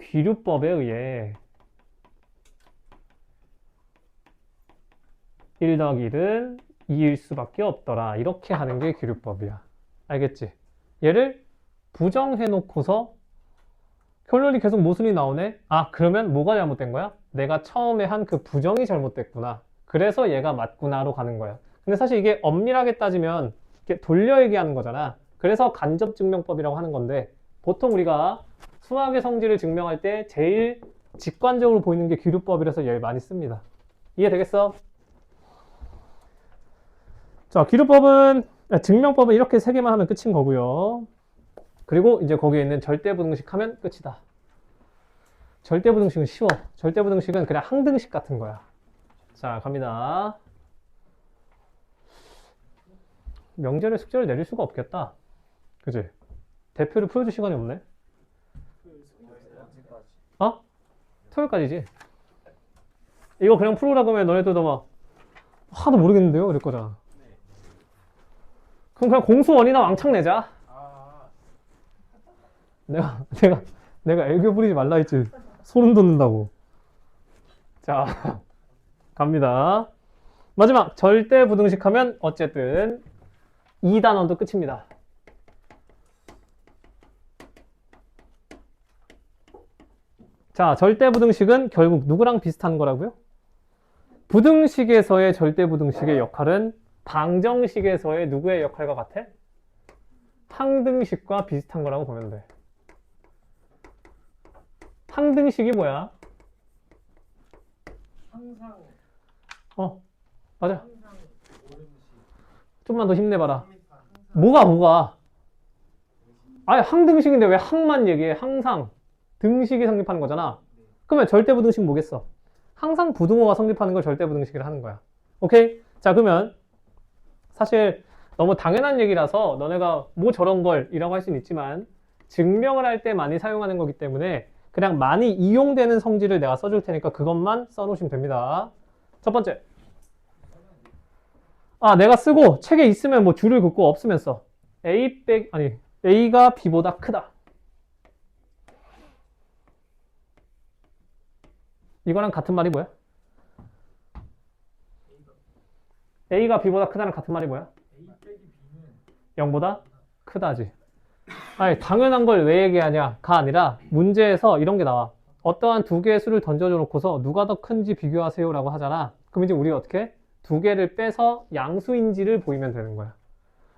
귀류법에 의해 1 더하기 1은 2일 수밖에 없더라. 이렇게 하는 게 귀류법이야. 알겠지? 얘를 부정해 놓고서 결론이 계속 모순이 나오네? 그러면 뭐가 잘못된 거야? 내가 처음에 한 그 부정이 잘못됐구나. 그래서 얘가 맞구나로 가는 거야. 근데 사실 이게 엄밀하게 따지면 이렇게 돌려 얘기하는 거잖아. 그래서 간접증명법이라고 하는 건데 보통 우리가 수학의 성질을 증명할 때 제일 직관적으로 보이는 게 귀류법이라서 얘를 많이 씁니다. 이해되겠어? 자, 증명법은 이렇게 세 개만 하면 끝인 거고요. 그리고 이제 거기에 있는 절대부등식 하면 끝이다. 절대부등식은 쉬워. 절대부등식은 그냥 항등식 같은 거야. 자, 갑니다. 명절에 숙제를 내릴 수가 없겠다. 그치? 대표를 풀어줄 시간이 없네. 토요일까지지. 이거 그냥 풀으라 그러면 너네들도 막 하도 모르겠는데요? 이럴 거잖아. 그럼 그냥 공수원이나 왕창 내자. 내가 애교 부리지 말라 했지. 소름 돋는다고. 자, 갑니다. 마지막 절대부등식 하면 어쨌든 2단원도 끝입니다. 자, 절대부등식은 결국 누구랑 비슷한 거라고요? 부등식에서의 절대부등식의 역할은 방정식에서의 누구의 역할과 같아? 항등식과 비슷한 거라고 보면 돼. 항등식이 뭐야? 항상 맞아. 항상 오름식 좀만 더 힘내봐라. 뭐가? 아니, 항등식인데 왜 항만 얘기해? 항상. 등식이 성립하는 거잖아. 그러면 절대부등식 뭐겠어? 항상 부등호가 성립하는 걸 절대부등식이라 하는 거야. 오케이? 자, 그러면 사실 너무 당연한 얘기라서 너네가 뭐 저런 걸 이라고 할 수는 있지만 증명을 할 때 많이 사용하는 거기 때문에 그냥 많이 이용되는 성질을 내가 써줄 테니까 그것만 써놓으시면 됩니다. 첫 번째. 내가 쓰고 책에 있으면 뭐 줄을 긋고 없으면 써. A가 B보다 크다. 이거랑 같은 말이 뭐야? A가 B보다 크다는 같은 말이 뭐야? A 빼기 B는 0보다 크다지. 아니, 당연한 걸 왜 얘기하냐가 아니라 문제에서 이런 게 나와. 어떠한 두 개의 수를 던져줘 놓고서 누가 더 큰지 비교하세요 라고 하잖아. 그럼 이제 우리가 어떻게 해? 두 개를 빼서 양수인지를 보이면 되는 거야.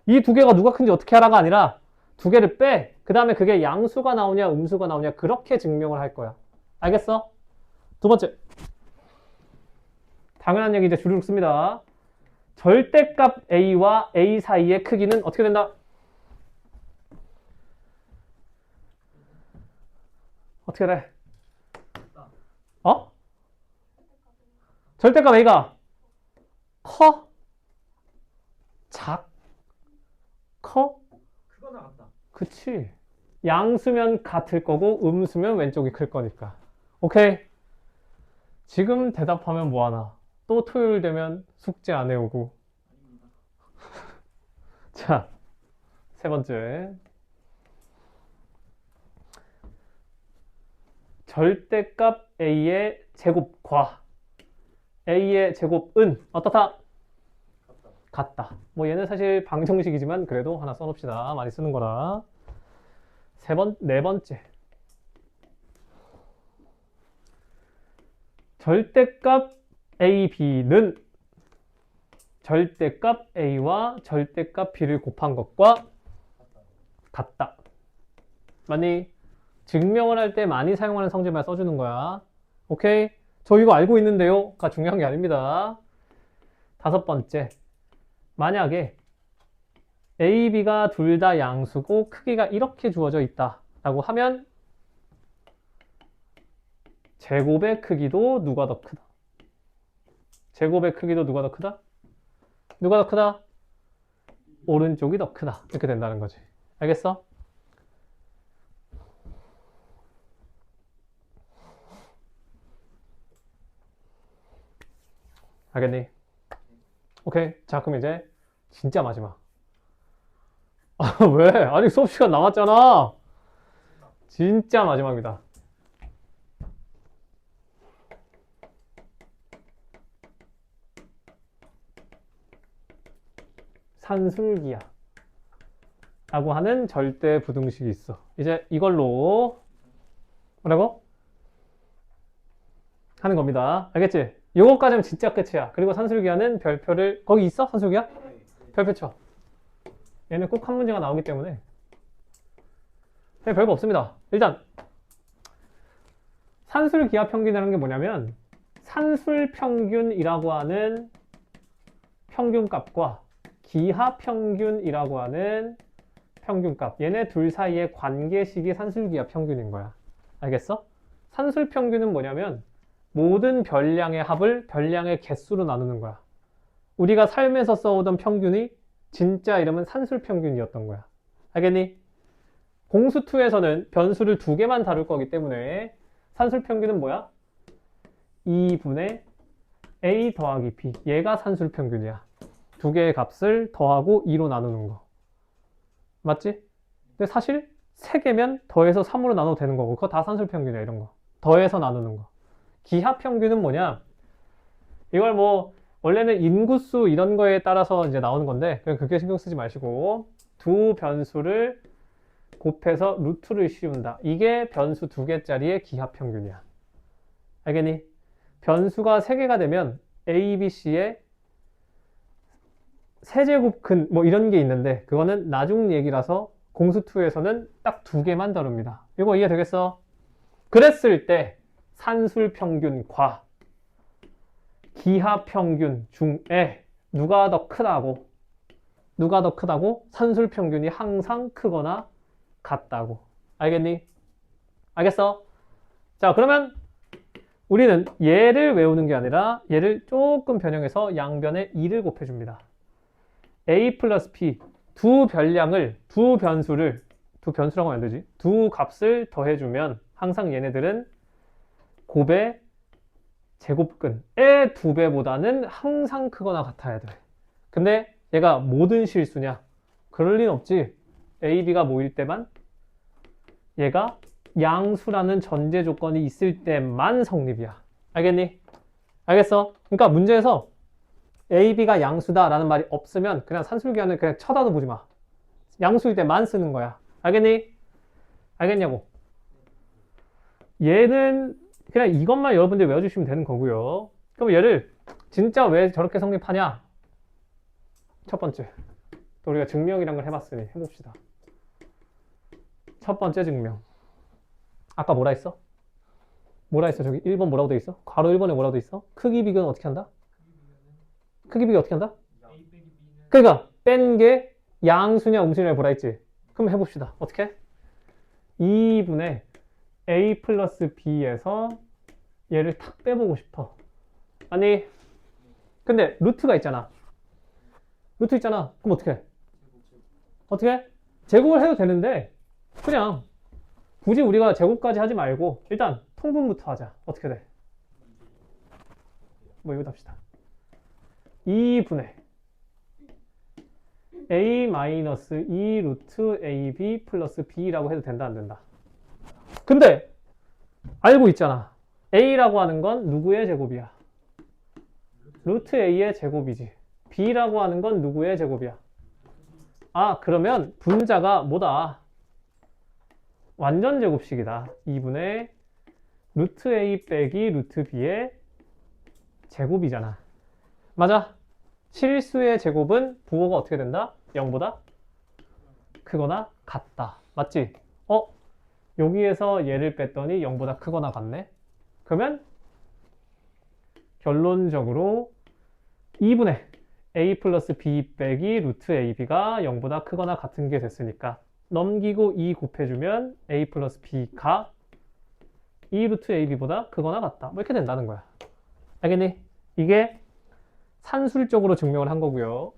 이 두 개가 누가 큰지 어떻게 하라가 아니라 두 개를 빼. 그 다음에 그게 양수가 나오냐 음수가 나오냐 그렇게 증명을 할 거야. 알겠어? 두 번째. 당연한 얘기 이제 주르륵 씁니다. 절대값 A와 A 사이의 크기는 어떻게 된다? 어떻게 돼? 절대값 A가 커? 작? 커? 크거나 같다. 그치. 양수면 같을 거고 음수면 왼쪽이 클 거니까. 오케이. 지금 대답하면 뭐하나? 또 토요일 되면 숙제 안 해오고. 아닙니다. 자, 세 번째. 절대값 a의 제곱과 a의 제곱은 어떻다? 같다. 같다. 뭐 얘는 사실 방정식이지만 그래도 하나 써놓읍시다. 많이 쓰는 거라. 네 번째. 절대값 a, b는 절대값 a와 절대값 b를 곱한 것과 같다. 많이 증명을 할 때 많이 사용하는 성질만 써주는 거야. 오케이? 저 이거 알고 있는데요가 중요한 게 아닙니다. 다섯 번째. 만약에 A, B가 둘 다 양수고 크기가 이렇게 주어져 있다 라고 하면 제곱의 크기도 누가 더 크다? 제곱의 크기도 누가 더 크다? 누가 더 크다? 오른쪽이 더 크다. 이렇게 된다는 거지. 알겠어? 알겠니? 오케이. 자, 그럼 이제 진짜 마지막. 아, 왜? 아직 수업 시간 남았잖아. 진짜 마지막이다. 산술기하 라고 하는 절대 부등식이 있어. 이제 이걸로 뭐라고? 하는 겁니다. 알겠지? 요거까지는 진짜 끝이야. 그리고 산술기하는 별표를 거기 있어? 산술기하? 별표 쳐. 얘는 꼭 한 문제가 나오기 때문에 별거 없습니다. 일단 산술기하 평균이라는 게 뭐냐면 산술평균이라고 하는 평균값과 기하평균이라고 하는 평균값, 얘네 둘 사이의 관계식이 산술기하 평균인 거야. 알겠어? 산술평균은 뭐냐면 모든 별량의 합을 별량의 개수로 나누는 거야. 우리가 삶에서 써오던 평균이 진짜 이름은 산술평균이었던 거야. 알겠니? 공수2에서는 변수를 두 개만 다룰 거기 때문에 산술평균은 뭐야? 2분의 a 더하기 b. 얘가 산술평균이야. 두 개의 값을 더하고 2로 나누는 거. 맞지? 근데 사실 3개면 더해서 3으로 나눠도 되는 거고 그거 다 산술평균이야. 이런 거 더해서 나누는 거. 기하평균은 뭐냐? 이걸 뭐 원래는 인구수 이런 거에 따라서 이제 나오는 건데 그냥 그렇게 신경 쓰지 마시고 두 변수를 곱해서 루트를 씌운다. 이게 변수 2개짜리의 기하평균이야. 알겠니? 변수가 3개가 되면 a, b, c의 세제곱근 뭐 이런 게 있는데 그거는 나중 얘기라서 공수2에서는 딱 2개만 다룹니다. 이거 이해되겠어? 그랬을 때 산술평균과 기하평균 중에 누가 더 크다고? 누가 더 크다고? 산술평균이 항상 크거나 같다고. 알겠니? 알겠어? 자, 그러면 우리는 얘를 외우는 게 아니라 얘를 조금 변형해서 양변에 2를 곱해줍니다. a 플러스 b 두 별량을, 두 변수라고 하면 안 되지. 두 값을 더해주면 항상 얘네들은 곱의 제곱근의 2배보다는 항상 크거나 같아야 돼. 근데 얘가 모든 실수냐? 그럴 리는 없지. a, b가 모일 때만 얘가 양수라는 전제 조건이 있을 때만 성립이야. 알겠니? 알겠어? 그러니까 문제에서 a, b가 양수다라는 말이 없으면 그냥 산술기하는 그냥 쳐다도 보지 마. 양수일 때만 쓰는 거야. 알겠니? 알겠냐고? 얘는 그냥 이것만 여러분들이 외워주시면 되는 거고요. 그럼 얘를 진짜 왜 저렇게 성립하냐? 첫 번째, 또 우리가 증명이란 걸 해봤으니 해봅시다. 첫 번째 증명. 아까 뭐라 했어? 뭐라 했어? 저기 1번 뭐라고 돼 있어? 괄호 1번에 뭐라고 돼 있어? 크기 비교는 어떻게 한다? 크기 비교 어떻게 한다? A 빼기 B는 그러니까 뺀 게 양수냐 음수냐 뭐라 했지? 그럼 해봅시다. 어떻게? 2분의 a 플러스 b에서 얘를 탁 빼보고 싶어. 아니 근데 루트가 있잖아. 루트 있잖아. 그럼 어떻게 해? 제곱. 어떻게 해? 제곱을 해도 되는데 그냥 굳이 우리가 제곱까지 하지 말고 일단 통분부터 하자. 어떻게 돼? 뭐 이거 합시다. 2분의 a-2 루트 ab 플러스 b라고 해도 된다 안 된다? 근데 알고 있잖아. a라고 하는 건 누구의 제곱이야? 루트 a의 제곱이지. b라고 하는 건 누구의 제곱이야? 아, 그러면 분자가 뭐다? 완전 제곱식이다. 2분의 루트 a 빼기 루트 b의 제곱이잖아. 맞아. 실수의 제곱은 부호가 어떻게 된다? 0보다 크거나 같다. 맞지? 여기에서 얘를 뺐더니 0보다 크거나 같네? 그러면 결론적으로 2분의 a 플러스 b 빼기 루트 ab가 0보다 크거나 같은 게 됐으니까 넘기고 2 곱해주면 a 플러스 b가 2 루트 ab보다 크거나 같다. 뭐 이렇게 된다는 거야. 알겠니? 이게 산술적으로 증명을 한 거고요.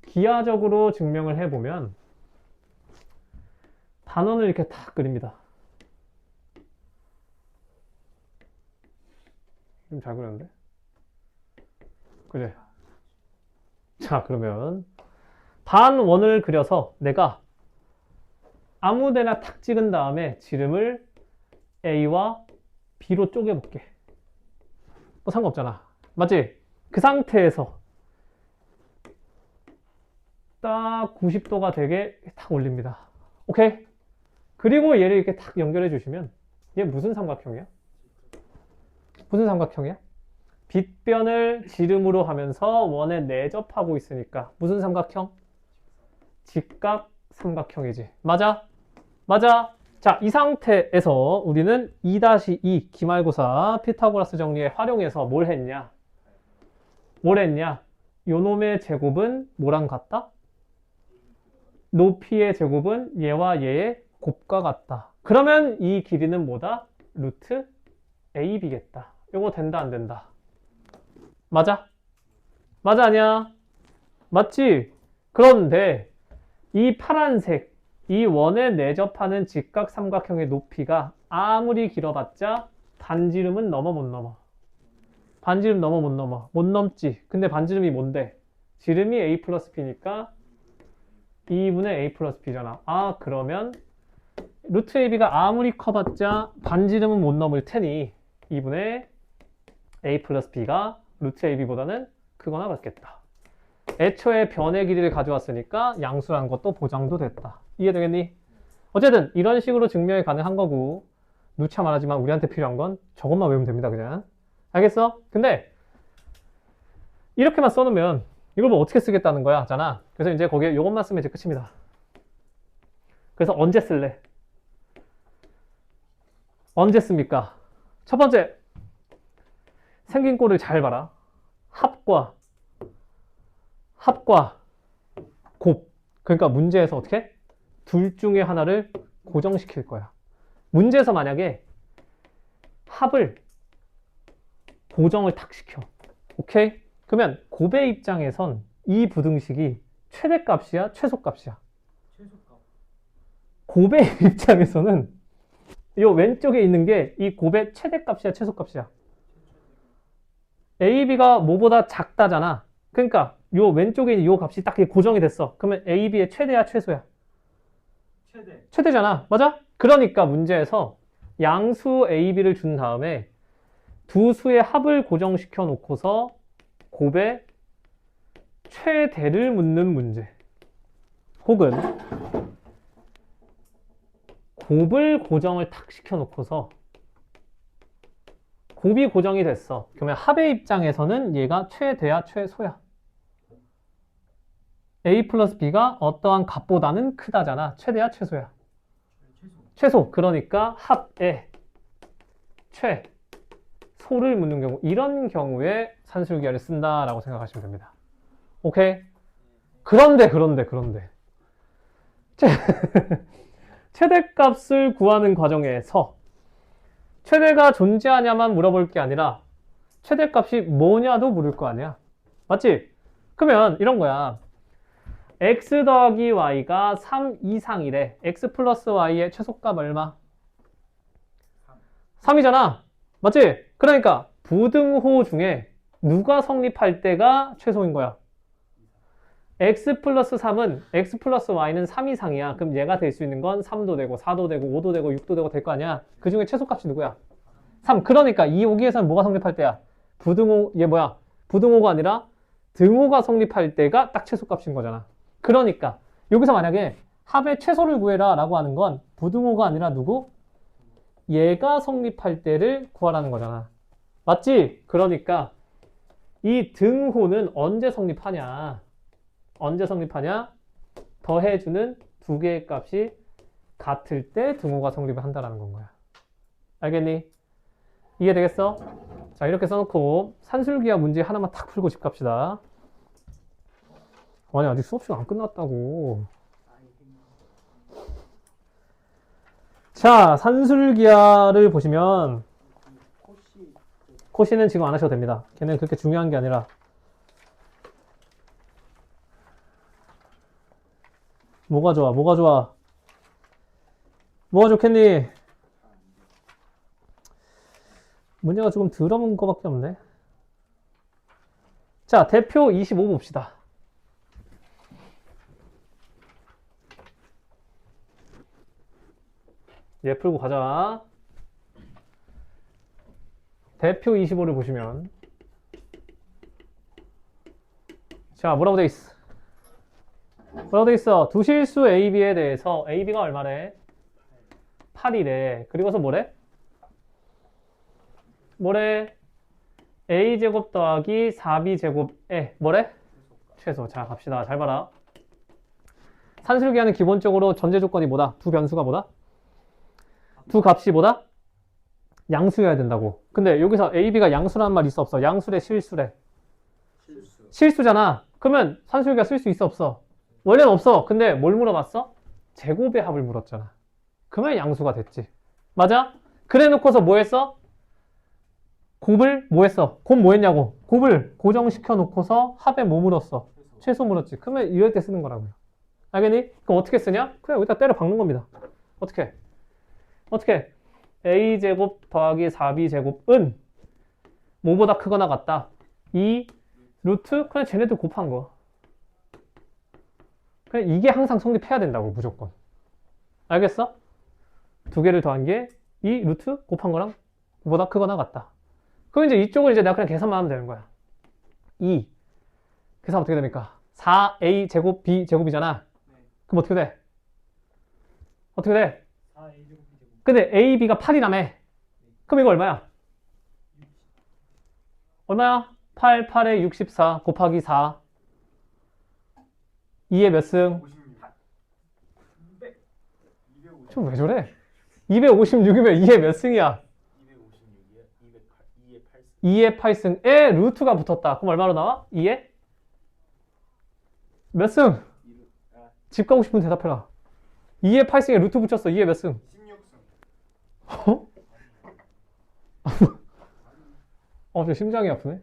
기하적으로 증명을 해보면 단원을 이렇게 탁 그립니다. 좀 잘 그렸는데? 그래. 자, 그러면 단원을 그려서 내가 아무데나 탁 찍은 다음에 지름을 A와 B로 쪼개볼게. 뭐 상관없잖아. 맞지? 그 상태에서 딱 90도가 되게 탁 올립니다. 오케이? 그리고 얘를 이렇게 탁 연결해 주시면 얘 무슨 삼각형이야? 무슨 삼각형이야? 빗변을 지름으로 하면서 원에 내접하고 있으니까 무슨 삼각형? 직각 삼각형이지. 맞아? 맞아? 자, 이 상태에서 우리는 2-2 기말고사 피타고라스 정리에 활용해서 뭘 했냐? 뭘 했냐? 요놈의 제곱은 뭐랑 같다? 높이의 제곱은 얘와 얘의 곱과 같다. 그러면 이 길이는 뭐다? 루트 ab겠다. 요거 된다 안 된다? 맞아? 맞아 아니야? 맞지? 그런데 이 파란색 이 원에 내접하는 직각 삼각형의 높이가 아무리 길어봤자 반지름은 넘어 못 넘어? 반지름 넘어 못 넘어? 못 넘지. 근데 반지름이 뭔데? 지름이 a 플러스 b니까 2분의 a 플러스 b잖아. 아, 그러면 루트 ab가 아무리 커봤자 반지름은 못 넘을 테니 2분의 a 플러스 b가 루트 ab보다는 크거나 같겠다. 애초에 변의 길이를 가져왔으니까 양수라는 것도 보장도 됐다. 이해되겠니? 어쨌든 이런 식으로 증명이 가능한 거고 누차 말하지만 우리한테 필요한 건 저것만 외우면 됩니다. 그냥 알겠어? 근데 이렇게만 써놓으면 이걸 뭐 어떻게 쓰겠다는 거야 하잖아. 그래서 이제 거기에 이것만 쓰면 이제 끝입니다. 그래서 언제 쓸래? 언제 씁니까? 첫 번째, 생긴 꼴을 잘 봐라. 합과 곱. 그러니까 문제에서 어떻게? 둘 중에 하나를 고정시킬 거야. 문제에서 만약에 합을 고정을 탁 시켜. 오케이? 그러면 곱의 입장에선 이 부등식이 최대값이야, 최소값이야? 최소값. 곱의 입장에서는 이 왼쪽에 있는 게 이 곱의 최대값이야, 최소값이야? AB가 뭐보다 작다잖아. 그러니까 요 왼쪽에 있는 요 값이 딱 고정이 됐어. 그러면 AB의 최대야, 최소야? 최대. 최대잖아. 맞아? 그러니까 문제에서 양수 AB를 준 다음에 두 수의 합을 고정시켜 놓고서 곱의 최대를 묻는 문제. 혹은 곱을 고정을 탁 시켜 놓고서 곱이 고정이 됐어. 그러면 합의 입장에서는 얘가 최대야, 최소야? A 플러스 B가 어떠한 값보다는 크다잖아. 최대야, 최소야? 최소. 최소. 그러니까 합의 최소를 묻는 경우, 이런 경우에 산술기하를 쓴다라고 생각하시면 됩니다. 오케이? 그런데 최대값을 구하는 과정에서 최대가 존재하냐만 물어볼 게 아니라 최대값이 뭐냐도 물을 거 아니야. 맞지? 그러면 이런 거야. x 더하기 y가 3 이상이래. x 플러스 y의 최소값 얼마? 3이잖아. 맞지? 그러니까 부등호 중에 누가 성립할 때가 최소인 거야? x 플러스 3은 x 플러스 y는 3 이상이야. 그럼 얘가 될 수 있는 건 3도 되고 4도 되고 5도 되고 6도 되고 될 거 아니야. 그 중에 최소값이 누구야? 3. 그러니까 이 오기에서는 뭐가 성립할 때야? 부등호, 얘 뭐야? 부등호가 아니라 등호가 성립할 때가 딱 최소값인 거잖아. 그러니까 여기서 만약에 합의 최소를 구해라 라고 하는 건 부등호가 아니라 누구? 얘가 성립할 때를 구하라는 거잖아. 맞지? 그러니까 이 등호는 언제 성립하냐? 언제 성립하냐? 더해주는 두 개의 값이 같을 때 등호가 성립을 한다는 건 거야. 알겠니? 이해되겠어? 자, 이렇게 써놓고 산술기하 문제 하나만 탁 풀고 집 갑시다. 아니, 아직 수업 시간 안 끝났다고. 자, 산술기하를 보시면 코시는 지금 안 하셔도 됩니다. 걔는 그렇게 중요한 게 아니라 뭐가 좋아? 뭐가 좋아? 뭐가 좋겠니? 문제가 조금 더러운 거밖에 없네. 자, 대표 25 봅시다. 얘 풀고 가자. 대표 25를 보시면 자, 뭐라고 돼 있어? 뭐라고 돼 있어? 두 실수 A, B에 대해서 A, B가 얼마래? 8이래. 그리고서 뭐래? 뭐래? A제곱 더하기 4B제곱에 뭐래? 최소. 자, 갑시다. 잘 봐라. 산술기하는 기본적으로 전제 조건이 뭐다? 두 변수가 뭐다? 두 값이 뭐다? 양수여야 된다고. 근데 여기서 A, B가 양수라는 말 있어 없어? 양수래 실수래? 실수잖아. 그러면 산술기하 쓸 수 있어 없어? 원래는 없어. 근데 뭘 물어봤어? 제곱의 합을 물었잖아. 그러면 양수가 됐지. 맞아? 그래 놓고서 뭐 했어? 곱을 뭐 했어? 곱 뭐 했냐고? 곱을 고정시켜 놓고서 합에 뭐 물었어? 최소 물었지. 그러면 이럴 때 쓰는 거라고요. 알겠니? 그럼 어떻게 쓰냐? 그냥 여기다 때려 박는 겁니다. 어떻게? 어떻게? A제곱 더하기 4B제곱은 뭐보다 크거나 같다. 2 루트? 그냥 쟤네들 곱한 거. 그냥 이게 항상 성립해야 된다고 무조건. 알겠어? 두 개를 더한 게 2 루트 곱한 거랑 보다 크거나 같다. 그럼 이제 이쪽을 이제 내가 그냥 계산만 하면 되는 거야. 2 계산 어떻게 됩니까? 4A 제곱 B 제곱이잖아. 그럼 어떻게 돼? 어떻게 돼? 4A 제곱 B 제곱. 근데 A, B가 8이라며. 그럼 이거 얼마야? 얼마야? 8, 8에 64 곱하기 4 2에 몇 승? 200. 250. 좀 왜 저래? 256이면 2에 몇 승이야? 256이야? 200, 2에 8승. 2에 8승에 루트가 붙었다. 그럼 얼마로 나와? 2에? 몇 승? 집 가고 싶으면 대답해라. 2에 8승에 루트 붙였어. 2에 몇 승? 16승. 어? 저 심장이 아프네.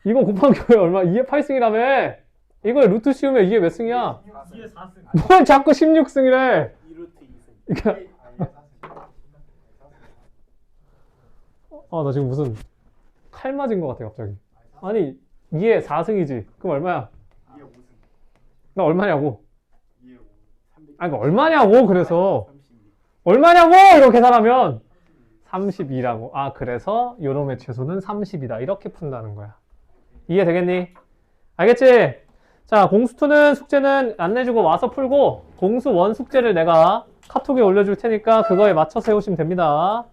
이거 곱한 게 얼마? 2에 8승이라며? 이걸 루트 씌우면 2에 몇 승이야? 2에 4승. 뭘 자꾸 16승이래? 2루트 2승. 그러니까 나 지금 무슨 칼 맞은 것 같아 갑자기. 아니 2에 4승이지. 그럼 얼마야? 2에 5승. 나 얼마냐고. 2에 5. 아니 얼마냐고. 그래서 32. 얼마냐고 이거 계산하면 32라고. 아 그래서 요놈의 최소는 30이다. 이렇게 푼다는 거야. 이해되겠니? 알겠지? 자 공수2는 숙제는 안 내주고 와서 풀고 공수1 숙제를 내가 카톡에 올려줄 테니까 그거에 맞춰서 해오시면 됩니다.